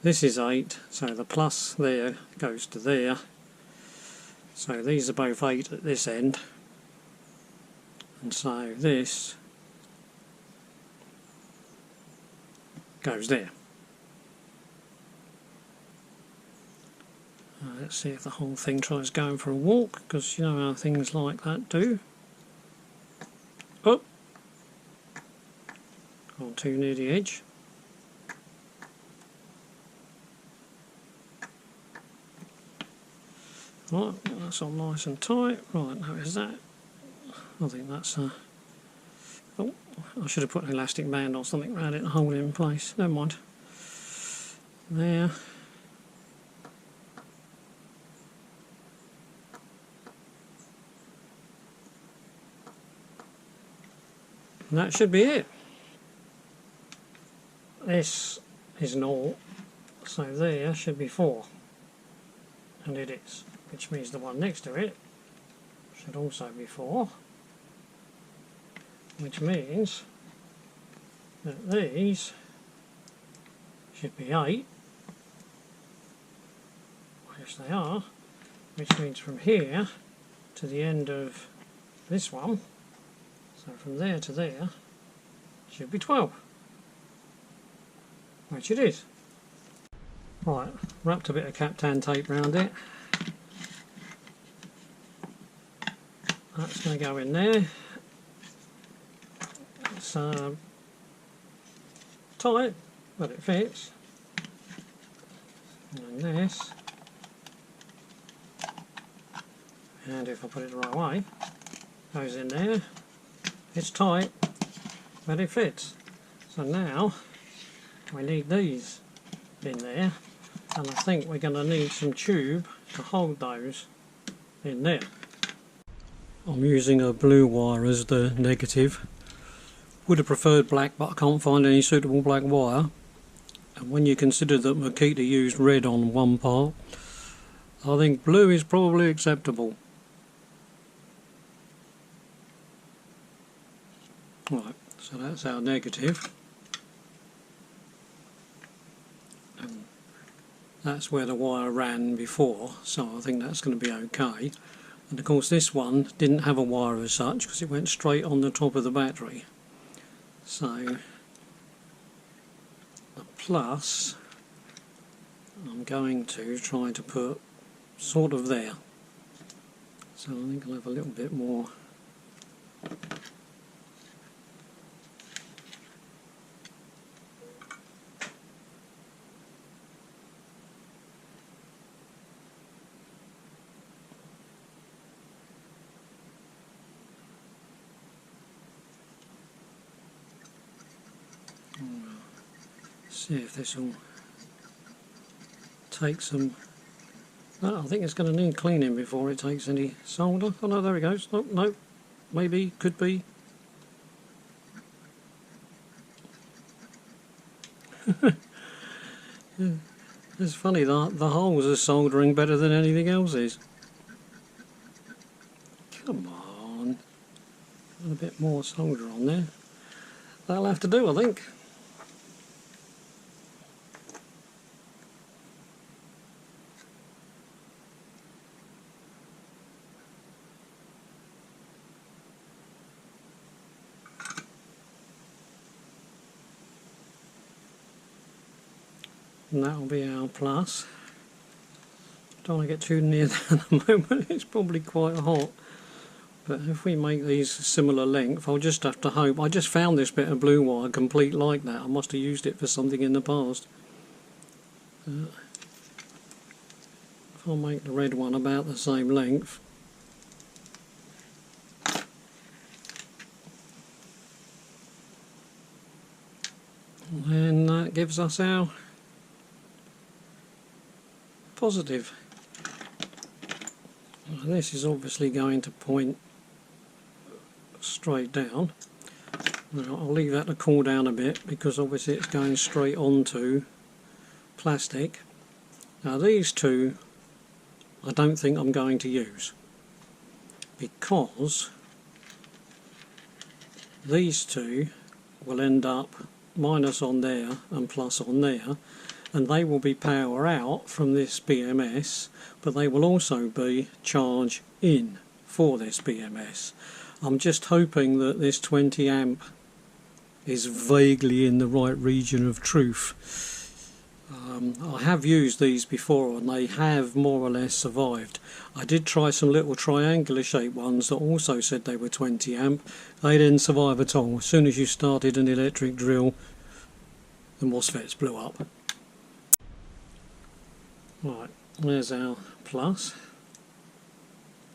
This is 8, so the plus there goes to there. So these are both 8 at this end. And so this goes there. Let's see if the whole thing tries going for a walk, because you know how things like that do. Oh! Gone too near the edge. Right, that's all nice and tight. Right, how is that? I think that's oh, I should have put an elastic band or something around it and hold it in place. Never mind. There. And that should be it. This is 0, so there should be 4. And it is, which means the one next to it should also be 4. Which means that these should be 8, which they are, which means from here to the end of this one, so from there to there, should be 12, which it is. Right, wrapped a bit of Kaptan tape around it. That's going to go in there. It's tight, but it fits. And this, and if I put it the right way, goes in there. It's tight, but it fits. So now we need these in there, and I think we're going to need some tube to hold those in there. I'm using a blue wire as the negative. Would have preferred black, but I can't find any suitable black wire. And when you consider that Makita used red on one part, I think blue is probably acceptable. Right, so that's our negative. And that's where the wire ran before, so I think that's going to be okay. And of course this one didn't have a wire as such because it went straight on the top of the battery. So the plus I'm going to try to put sort of there. So I think I'll have a little bit more. See if this will take some. Oh, I think it's going to need cleaning before it takes any solder. Oh no, there it goes. Oh, no, maybe, could be. It's funny that the holes are soldering better than anything else is. Come on, a bit more solder on there. That'll have to do, I think. and that'll be our plus. Don't want to get too near that at the moment, it's probably quite hot. But if we make these similar length, I'll just have to hope. I just found this bit of blue wire complete like that. I must have used it for something in the past. If I'll make the red one about the same length. And that gives us our positive. And this is obviously going to point straight down. Now I'll leave that to cool down a bit because obviously it's going straight onto plastic. Now these two I don't think I'm going to use because these two will end up minus on there and plus on there, and they will be power out from this BMS, but they will also be charge in for this BMS. I'm just hoping that this 20 amp is vaguely in the right region of truth. I have used these before and they have more or less survived. I did try some little triangular shaped ones that also said they were 20 amp. They didn't survive at all. As soon as you started an electric drill, the MOSFETs blew up. Right, there's our plus,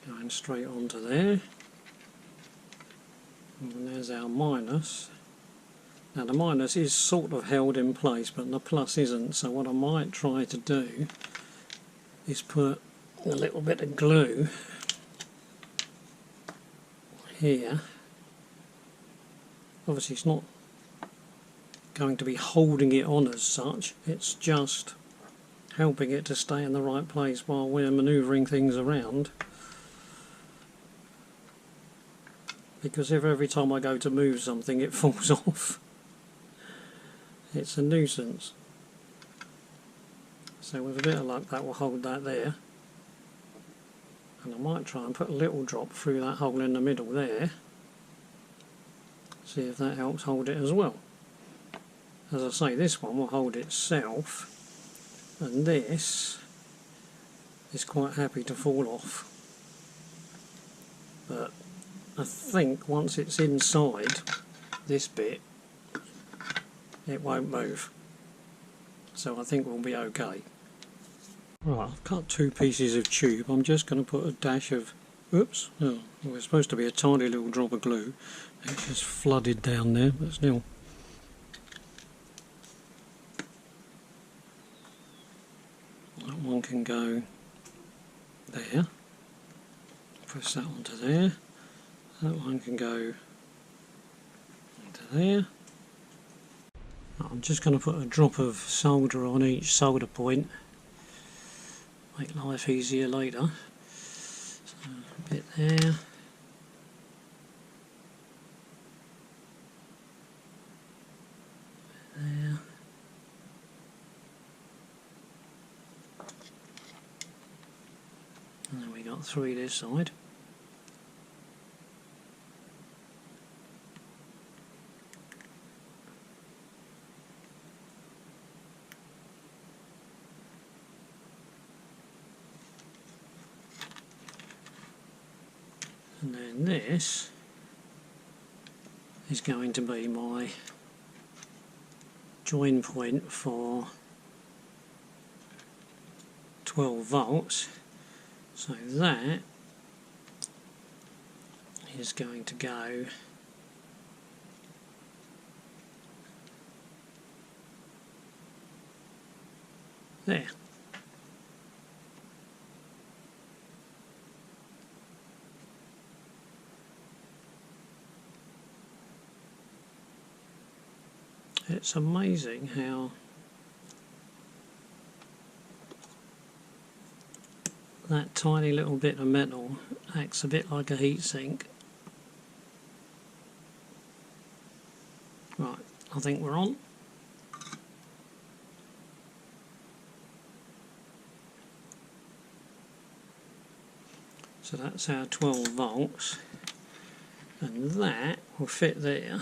going straight onto there, and there's our minus. Now the minus is sort of held in place, but the plus isn't, so what I might try to do is put a little bit of glue here. Obviously it's not going to be holding it on as such, it's just helping it to stay in the right place while we're manoeuvring things around. Because if every time I go to move something it falls off, it's a nuisance. So with a bit of luck that will hold that there. And I might try and put a little drop through that hole in the middle there. See if that helps hold it as well. As I say, this one will hold itself, and this is quite happy to fall off. But I think once it's inside this bit, it won't move. So I think we'll be okay. Right, I've cut two pieces of tube. I'm just going to put a dash of, oops, oh, it was supposed to be a tiny little drop of glue. It's just flooded down there, but still. That one can go there. Press that onto there. That one can go into there. I'm just going to put a drop of solder on each solder point. Make life easier later. So a bit there. There. And then we got three this side. And then this is going to be my join point for 12 volts. So that is going to go there. It's amazing how that tiny little bit of metal acts a bit like a heat sink. Right, I think we're on. So that's our 12 volts, and that will fit there.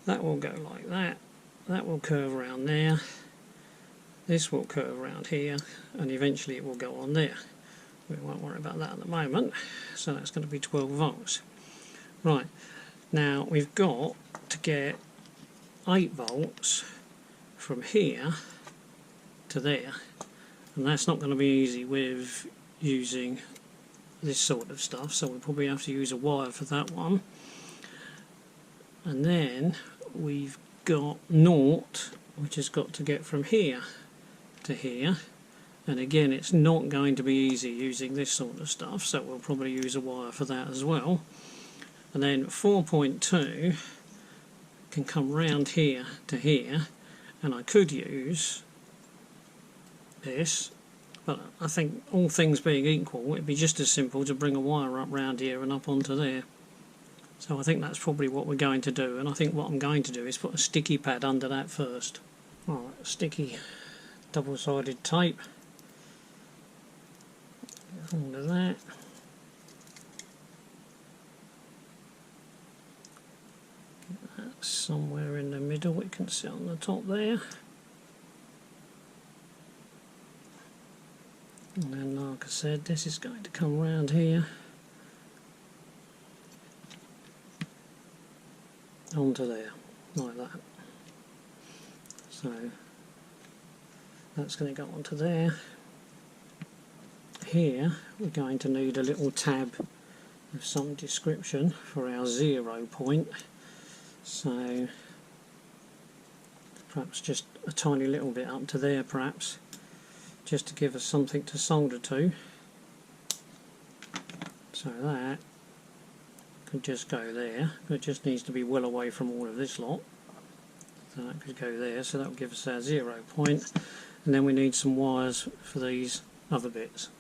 That will go like that. That will curve around there, this will curve around here and eventually it will go on there. We won't worry about that at the moment. So that's going to be 12 volts. Right, now we've got to get 8 volts from here to there, and that's not going to be easy with using this sort of stuff, so we'll probably have to use a wire for that one. And then we've got naught, which has got to get from here to here, and again it's not going to be easy using this sort of stuff, so we'll probably use a wire for that as well. And then 4.2 can come round here to here, and I could use this, but I think all things being equal it'd be just as simple to bring a wire up round here and up onto there. So I think that's probably what we're going to do, and I think what I'm going to do is put a sticky pad under that first. Alright, sticky double-sided tape under that. That's somewhere in the middle, it can sit on the top there. And then, like I said, this is going to come round here onto there, like that. So that's going to go onto there. Here we're going to need a little tab of some description for our 0 point. So perhaps just a tiny little bit up to there, perhaps, just to give us something to solder to. So that could just go there. It just needs to be well away from all of this lot. So that could go there, so that will give us our 0 point. And then we need some wires for these other bits.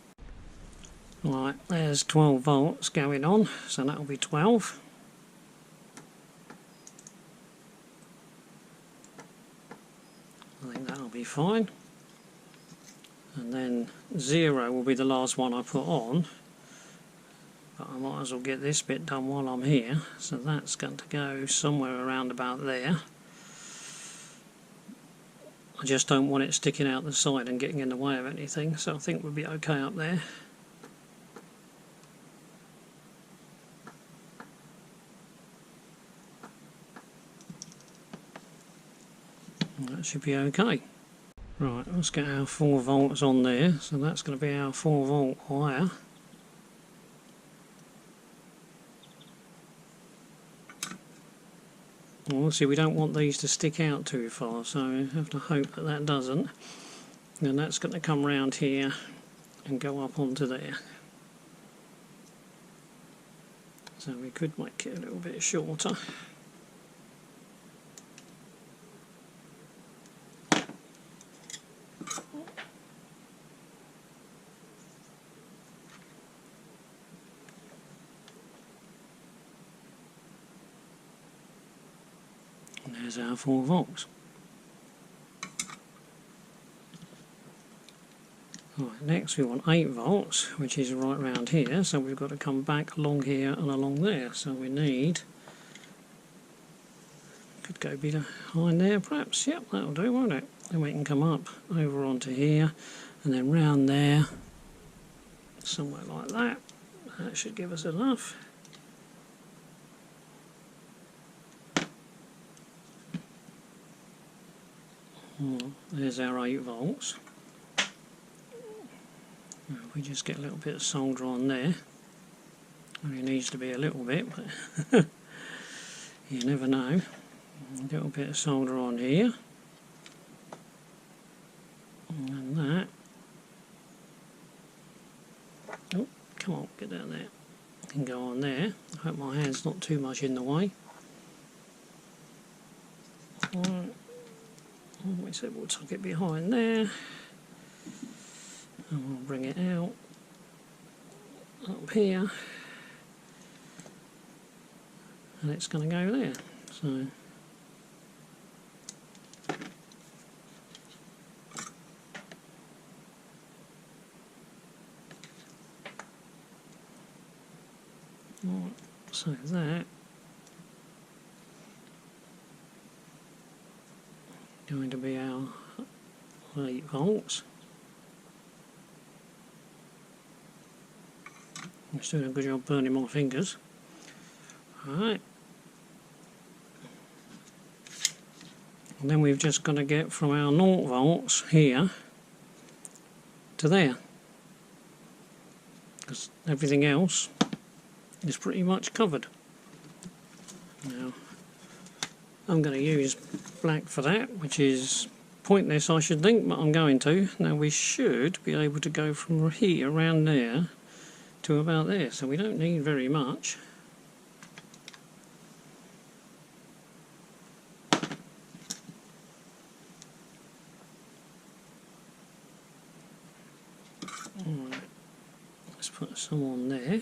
Right, there's 12 volts going on, so that will be 12. I think that'll be fine. And then 0 will be the last one I put on. But I might as well get this bit done while I'm here. So that's going to go somewhere around about there. I just don't want it sticking out the side and getting in the way of anything, so I think we'll be okay up there. That should be okay. Right, let's get our 4 volts on there. So that's going to be our 4 volt wire. Well, see, we don't want these to stick out too far, so we have to hope that that doesn't. And that's going to come round here and go up onto there. So we could make it a little bit shorter. And there's our 4 volts. Right, next we want 8 volts, which is right round here, so we've got to come back along here and along there. So we need, could go behind there perhaps, yep, that'll do, won't it? Then we can come up over onto here and then round there, somewhere like that. That should give us enough. There's our 8 volts. If we just get a little bit of solder on there, only needs to be a little bit, but you never know. A little bit of solder on here, and that. Oh, come on, get down there. Can go on there. I hope my hand's not too much in the way. Right. We said we'll tuck it behind there, and we'll bring it out up here, and it's going to go there. So right, so that going to be our 8 volts. I'm just doing a good job burning my fingers. Alright. And then we've just got to get from our 0 volts here to there, because everything else is pretty much covered. Now I'm going to use black for that, which is pointless I should think, but I'm going to. Now we should be able to go from here around there to about there, so we don't need very much. Alright, let's put some on there.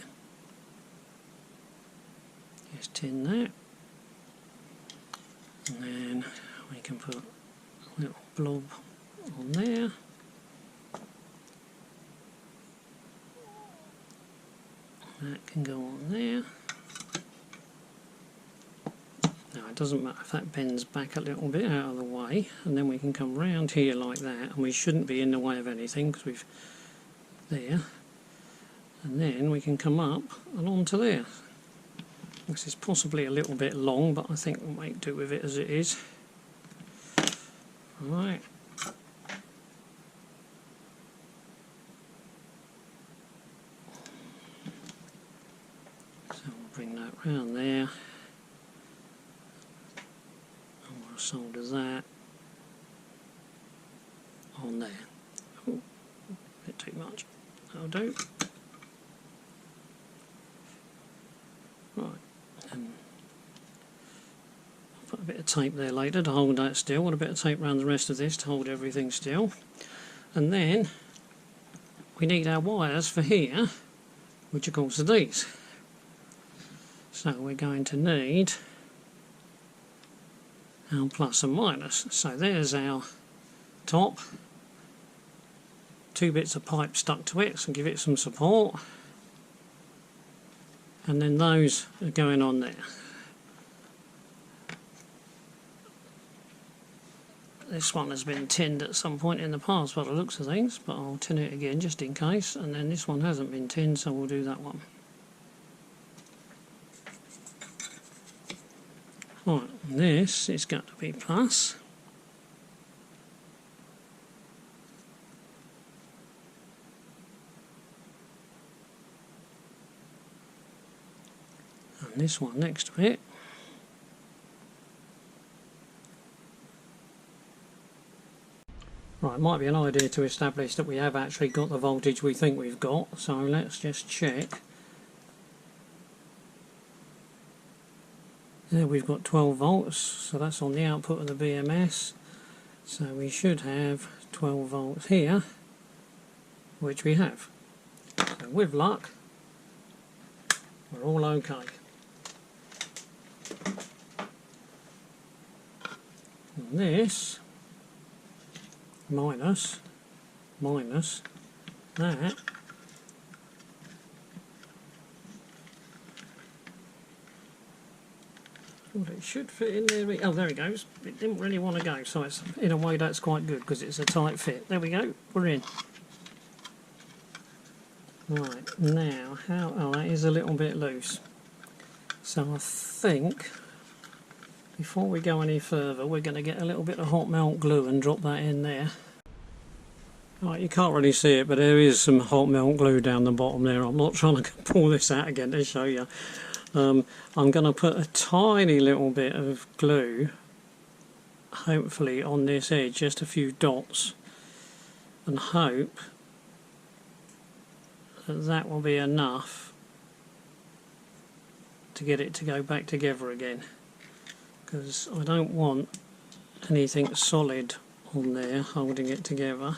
Just tin that. And then we can put a little blob on there. That can go on there. Now it doesn't matter if that bends back a little bit out of the way, and then we can come round here like that, and we shouldn't be in the way of anything because we've there, and then we can come up and onto there. This is possibly a little bit long, but I think we'll make do with it as it is. Right. So we'll bring that round there, and we'll solder that on there. Oh, a bit too much. That'll do. Right. And I'll put a bit of tape there later to hold that still, and a bit of tape around the rest of this to hold everything still. And then we need our wires for here, which of course are these. So we're going to need our plus and minus. So there's our top, 2 bits of pipe stuck to it, so give it some support. And then those are going on there. This one has been tinned at some point in the past by the looks of things, but I'll tin it again just in case. And then this one hasn't been tinned, so we'll do that one. Right, this is got to be plus. And this one next to it right, might be an idea to establish that we have actually got the voltage we think we've got, so let's just check. There we've got 12 volts, so that's on the output of the BMS, so we should have 12 volts here, which we have. So with luck we're all okay. And this minus that well, it should fit in there. Oh, there it goes. It didn't really want to go, so it's, in a way that's quite good because it's a tight fit. There we go, we're in. Right, now how, oh, that is a little bit loose, so I think before we go any further we're going to get a little bit of hot melt glue and drop that in there. Right, you can't really see it, but there is some hot melt glue down the bottom there. I'm not trying to pull this out again to show you. I'm going to put a tiny little bit of glue, hopefully on this edge, just a few dots, and hope that that will be enough to get it to go back together again, because I don't want anything solid on there holding it together.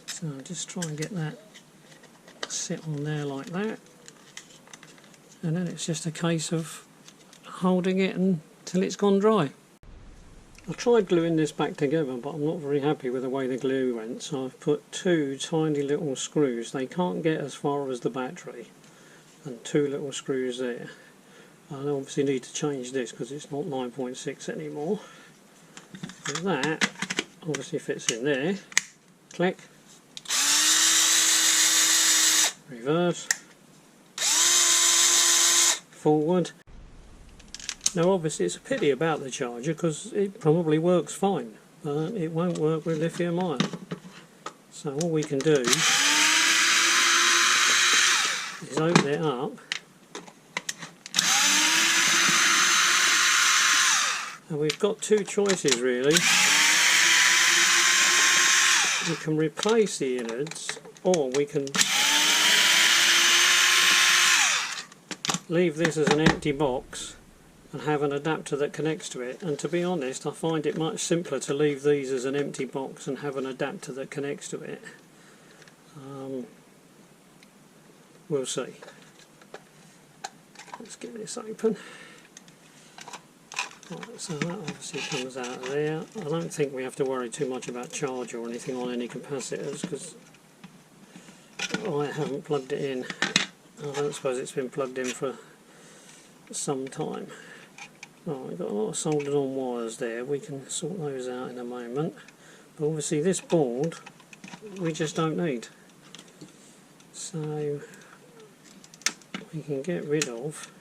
So I'll just try and get that sit on there like that, and then it's just a case of holding it until it's gone dry. I tried gluing this back together, but I'm not very happy with the way the glue went, so I've put 2 tiny little screws. They can't get as far as the battery, and 2 little screws there. I obviously need to change this because it's not 9.6 anymore. With that, obviously fits in there. Click. Reverse. Forward. Now obviously it's a pity about the charger because it probably works fine, but it won't work with lithium ion. So all we can do is open it up and we've got two choices really. We can replace the innards or we can leave this as an empty box and have an adapter that connects to it, and to be honest I find it much simpler to leave these as an empty box and have an adapter that connects to it. We'll see. Let's get this open. Right, so that obviously comes out of there. I don't think we have to worry too much about charge or anything on any capacitors because I haven't plugged it in. I don't suppose it's been plugged in for some time. Right, we've got a lot of soldered on wires there, we can sort those out in a moment. But obviously this board we just don't need. So we can get rid of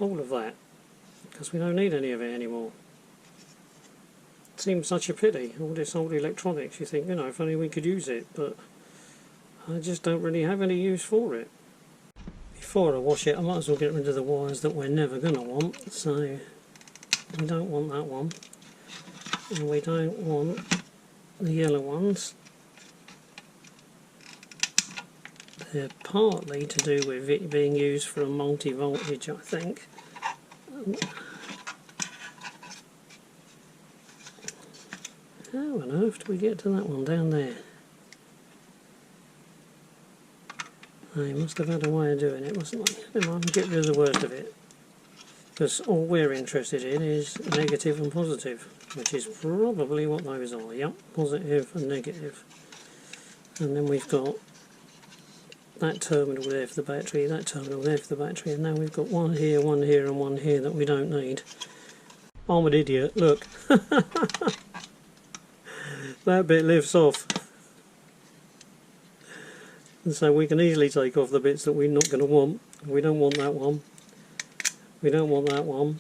all of that because we don't need any of it anymore. It seems such a pity, all this old electronics. You think, you know, if only we could use it, but I just don't really have any use for it. Before I wash it I might as well get rid of the wires that we're never going to want. So we don't want that one and we don't want the yellow ones. They're partly to do with it being used for a multi-voltage, I think. How on earth do we get to that one down there? They must have had a way of doing it, mustn't they? Never mind, get rid of the worst of it. Because all we're interested in is negative and positive, which is probably what those are. Yep, positive and negative. And then we've got that terminal there for the battery, that terminal there for the battery, and now we've got one here and one here that we don't need. I'm an idiot, look. That bit lifts off. And so we can easily take off the bits that we're not going to want. We don't want that one. We don't want that one.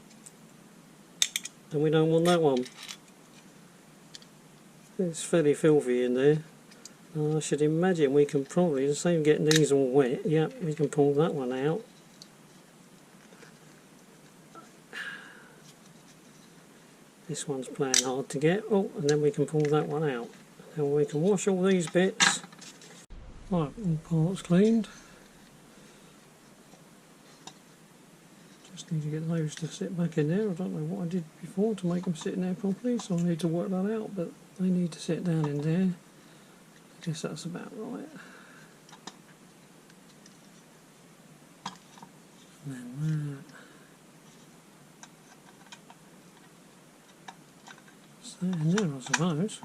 And we don't want that one. It's fairly filthy in there. I should imagine we can probably, the same getting these all wet, yep, we can pull that one out. This one's playing hard to get. Oh, and then we can pull that one out. And we can wash all these bits. Right, all parts cleaned. Just need to get those to sit back in there. I don't know what I did before to make them sit in there properly, so I need to work that out, but they need to sit down in there. I guess that's about right. And then that. Stay in there, I suppose.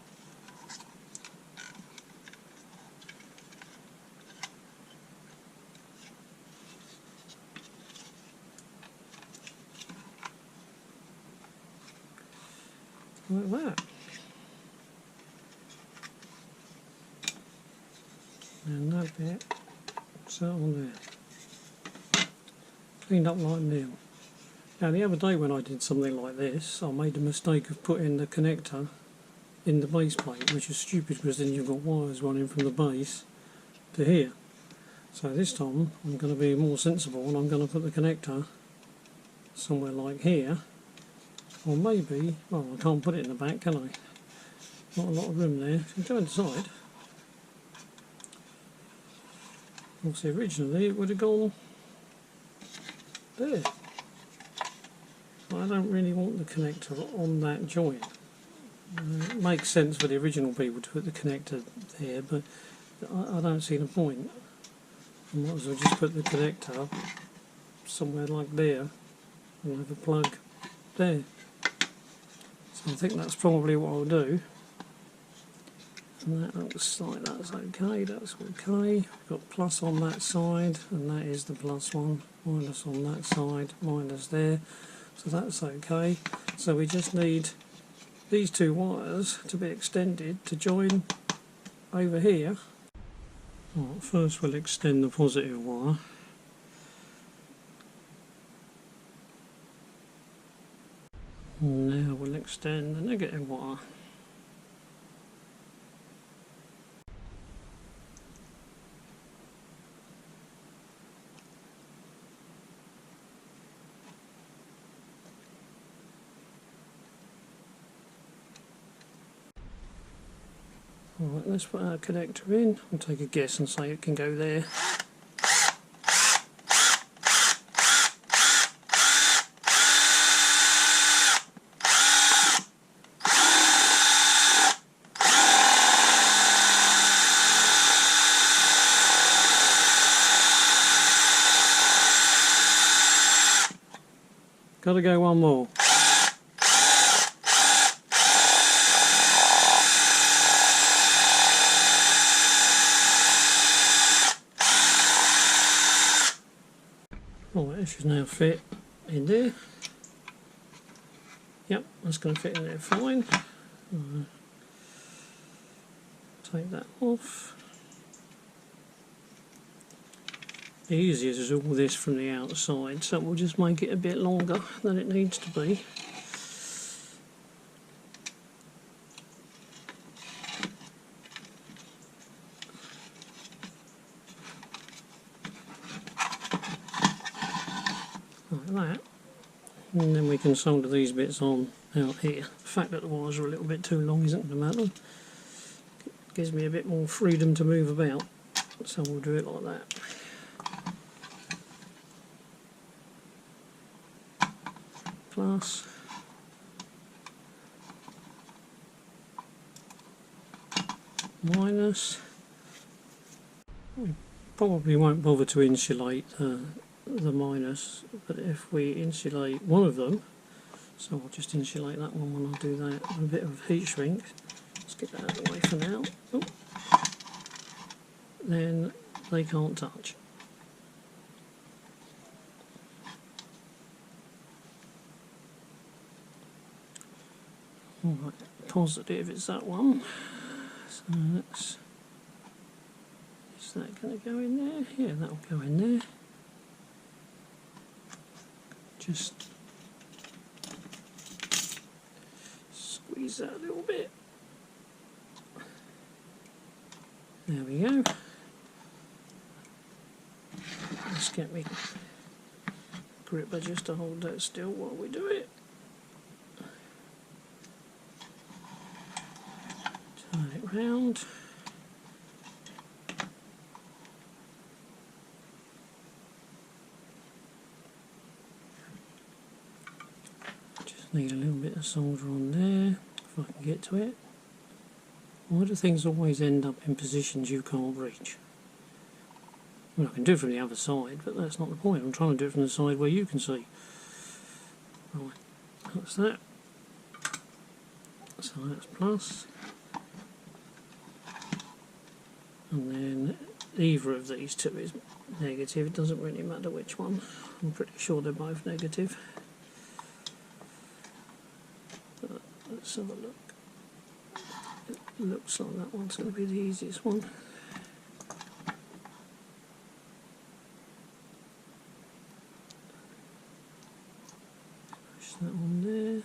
Like that. And that bit sat on there. Cleaned up like new. Now the other day when I did something like this, I made the mistake of putting the connector in the base plate, which is stupid because then you've got wires running from the base to here. So this time I'm going to be more sensible and I'm going to put the connector somewhere like here. Or maybe, well, I can't put it in the back, can I? Not a lot of room there. So go inside. Obviously, originally it would have gone there. But I don't really want the connector on that joint. It makes sense for the original people to put the connector there, but I don't see the point. I might as well just put the connector somewhere like there and have a plug there. So I think that's probably what I'll do. And that looks like that's okay, that's okay. We've got plus on that side, and that is the plus one. Minus on that side, minus there. so that's okay. So we just need these two wires to be extended to join over here. Right, first we'll extend the positive wire. And now we'll extend the negative wire. Alright, let's put our connector in. We'll take a guess and say it can go there. Gotta go one more. Alright, it should now fit in there. Yep, that's going to fit in there fine. Take that off. The easiest is all this from the outside, so we'll just make it a bit longer than it needs to be. Like that. And then we can solder these bits on out here. The fact that the wires are a little bit too long isn't going to matter. It gives me a bit more freedom to move about, so we'll do it like that. Plus, minus. We probably won't bother to insulate the minus, but if we insulate one of them, so I'll just insulate that one when I do that with a bit of heat shrink. Let's get that out of the way for now. Oh. Then they can't touch. Alright, positive is that one. So that's, is that going to go in there? Yeah, that'll go in there. Just squeeze that a little bit. There we go. Let's get me gripper just to hold that still while we do it. Turn it round. Just need a little bit of solder on there if I can get to it. Why do things always end up in positions you can't reach? Well, I can do it from the other side, but that's not the point. I'm trying to do it from the side where you can see. Right, that's that. So that's plus. And then either of these two is negative. It doesn't really matter which one. I'm pretty sure they're both negative. But let's have a look. It looks like that one's going to be the easiest one. Push that on there.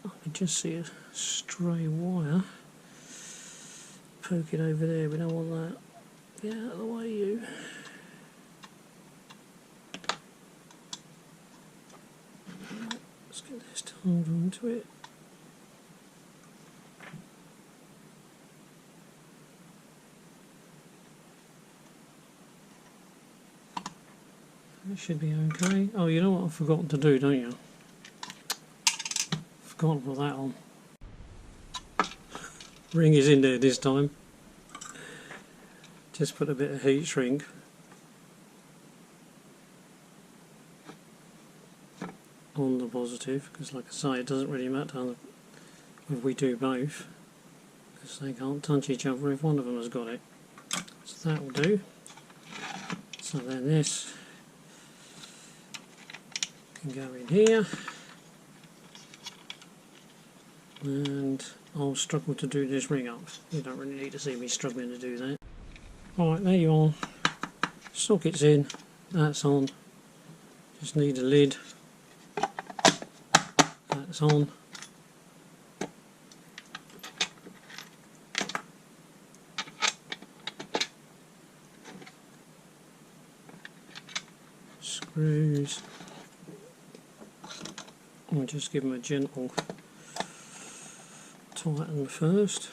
I can just see a stray wire poking over there. We don't want that. Get out of the way, you. Right, let's get this to hold on to it. That should be okay. Oh, you know what I've forgotten to do, don't you? Forgot to put that on. Ring is in there this time. Just put a bit of heat shrink on the positive, because like I say, it doesn't really matter if we do both, because they can't touch each other if one of them has got it. So that will do. So then this can go in here, and I'll struggle to do this ring up. You don't really need to see me struggling to do that. Alright, there you are. Socket's in, that's on. Just need a lid. That's on. Screws. I'll just give them a gentle tighten first.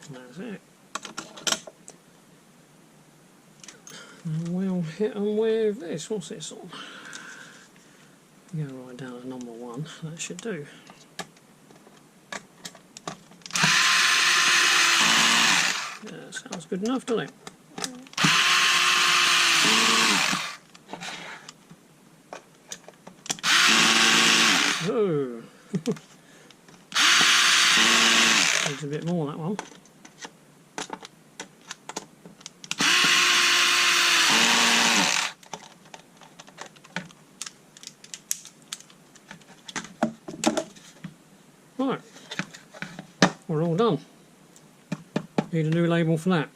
And that's it. And we'll hit them with this. What's this on? Go right down to number 1. That should do. Yeah, sounds good enough, doesn't it? Oh, needs a bit more, that one. Right, we're all done. Need a new label for that.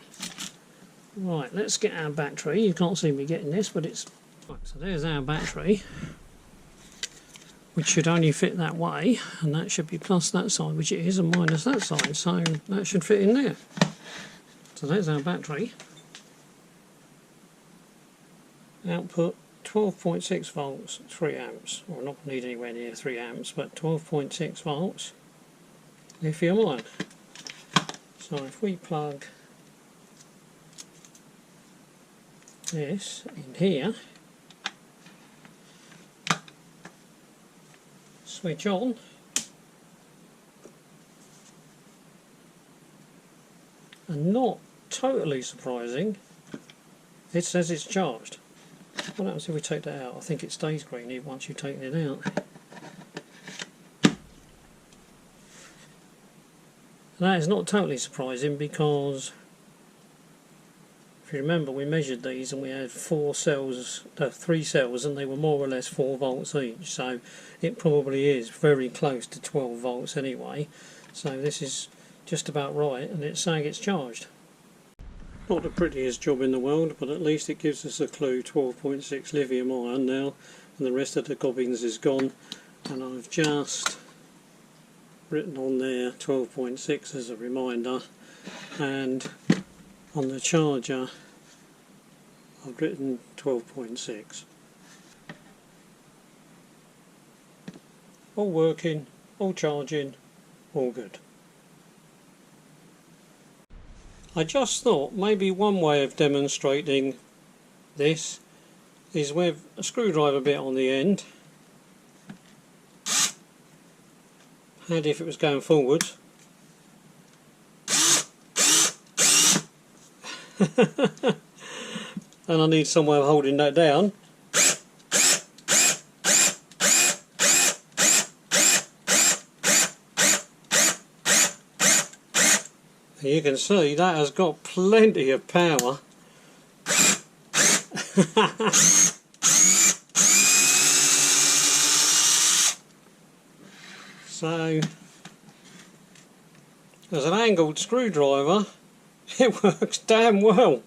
Right, let's get our battery. You can't see me getting this, but it's... Right, so there's our battery, which should only fit that way, and that should be plus that side, which it is, and minus that side, so that should fit in there. So there's our battery. Output 12.6 volts, 3 amps. Well, not need anywhere near 3 amps, but 12.6 volts, lithium ion. So if we plug this in here, switch on, and not totally surprising, it says it's charged. What happens if we take that out? I think it stays green even once you've taken it out. That is not totally surprising, because if you remember, we measured these and we had 3 cells, and they were more or less 4 volts each, so it probably is very close to 12 volts anyway. So this is just about right, and it's saying it's charged. Not the prettiest job in the world, but at least it gives us a clue. 12.6 lithium ion now, and the rest of the gobbings is gone, and I've just written on there 12.6 as a reminder, and on the charger I've written 12.6. All working, all charging, all good. I just thought maybe one way of demonstrating this is with a screwdriver bit on the end. Handy if it was going forwards. And I need some way of holding that down. And you can see that has got plenty of power. So, as an angled screwdriver, it works damn well.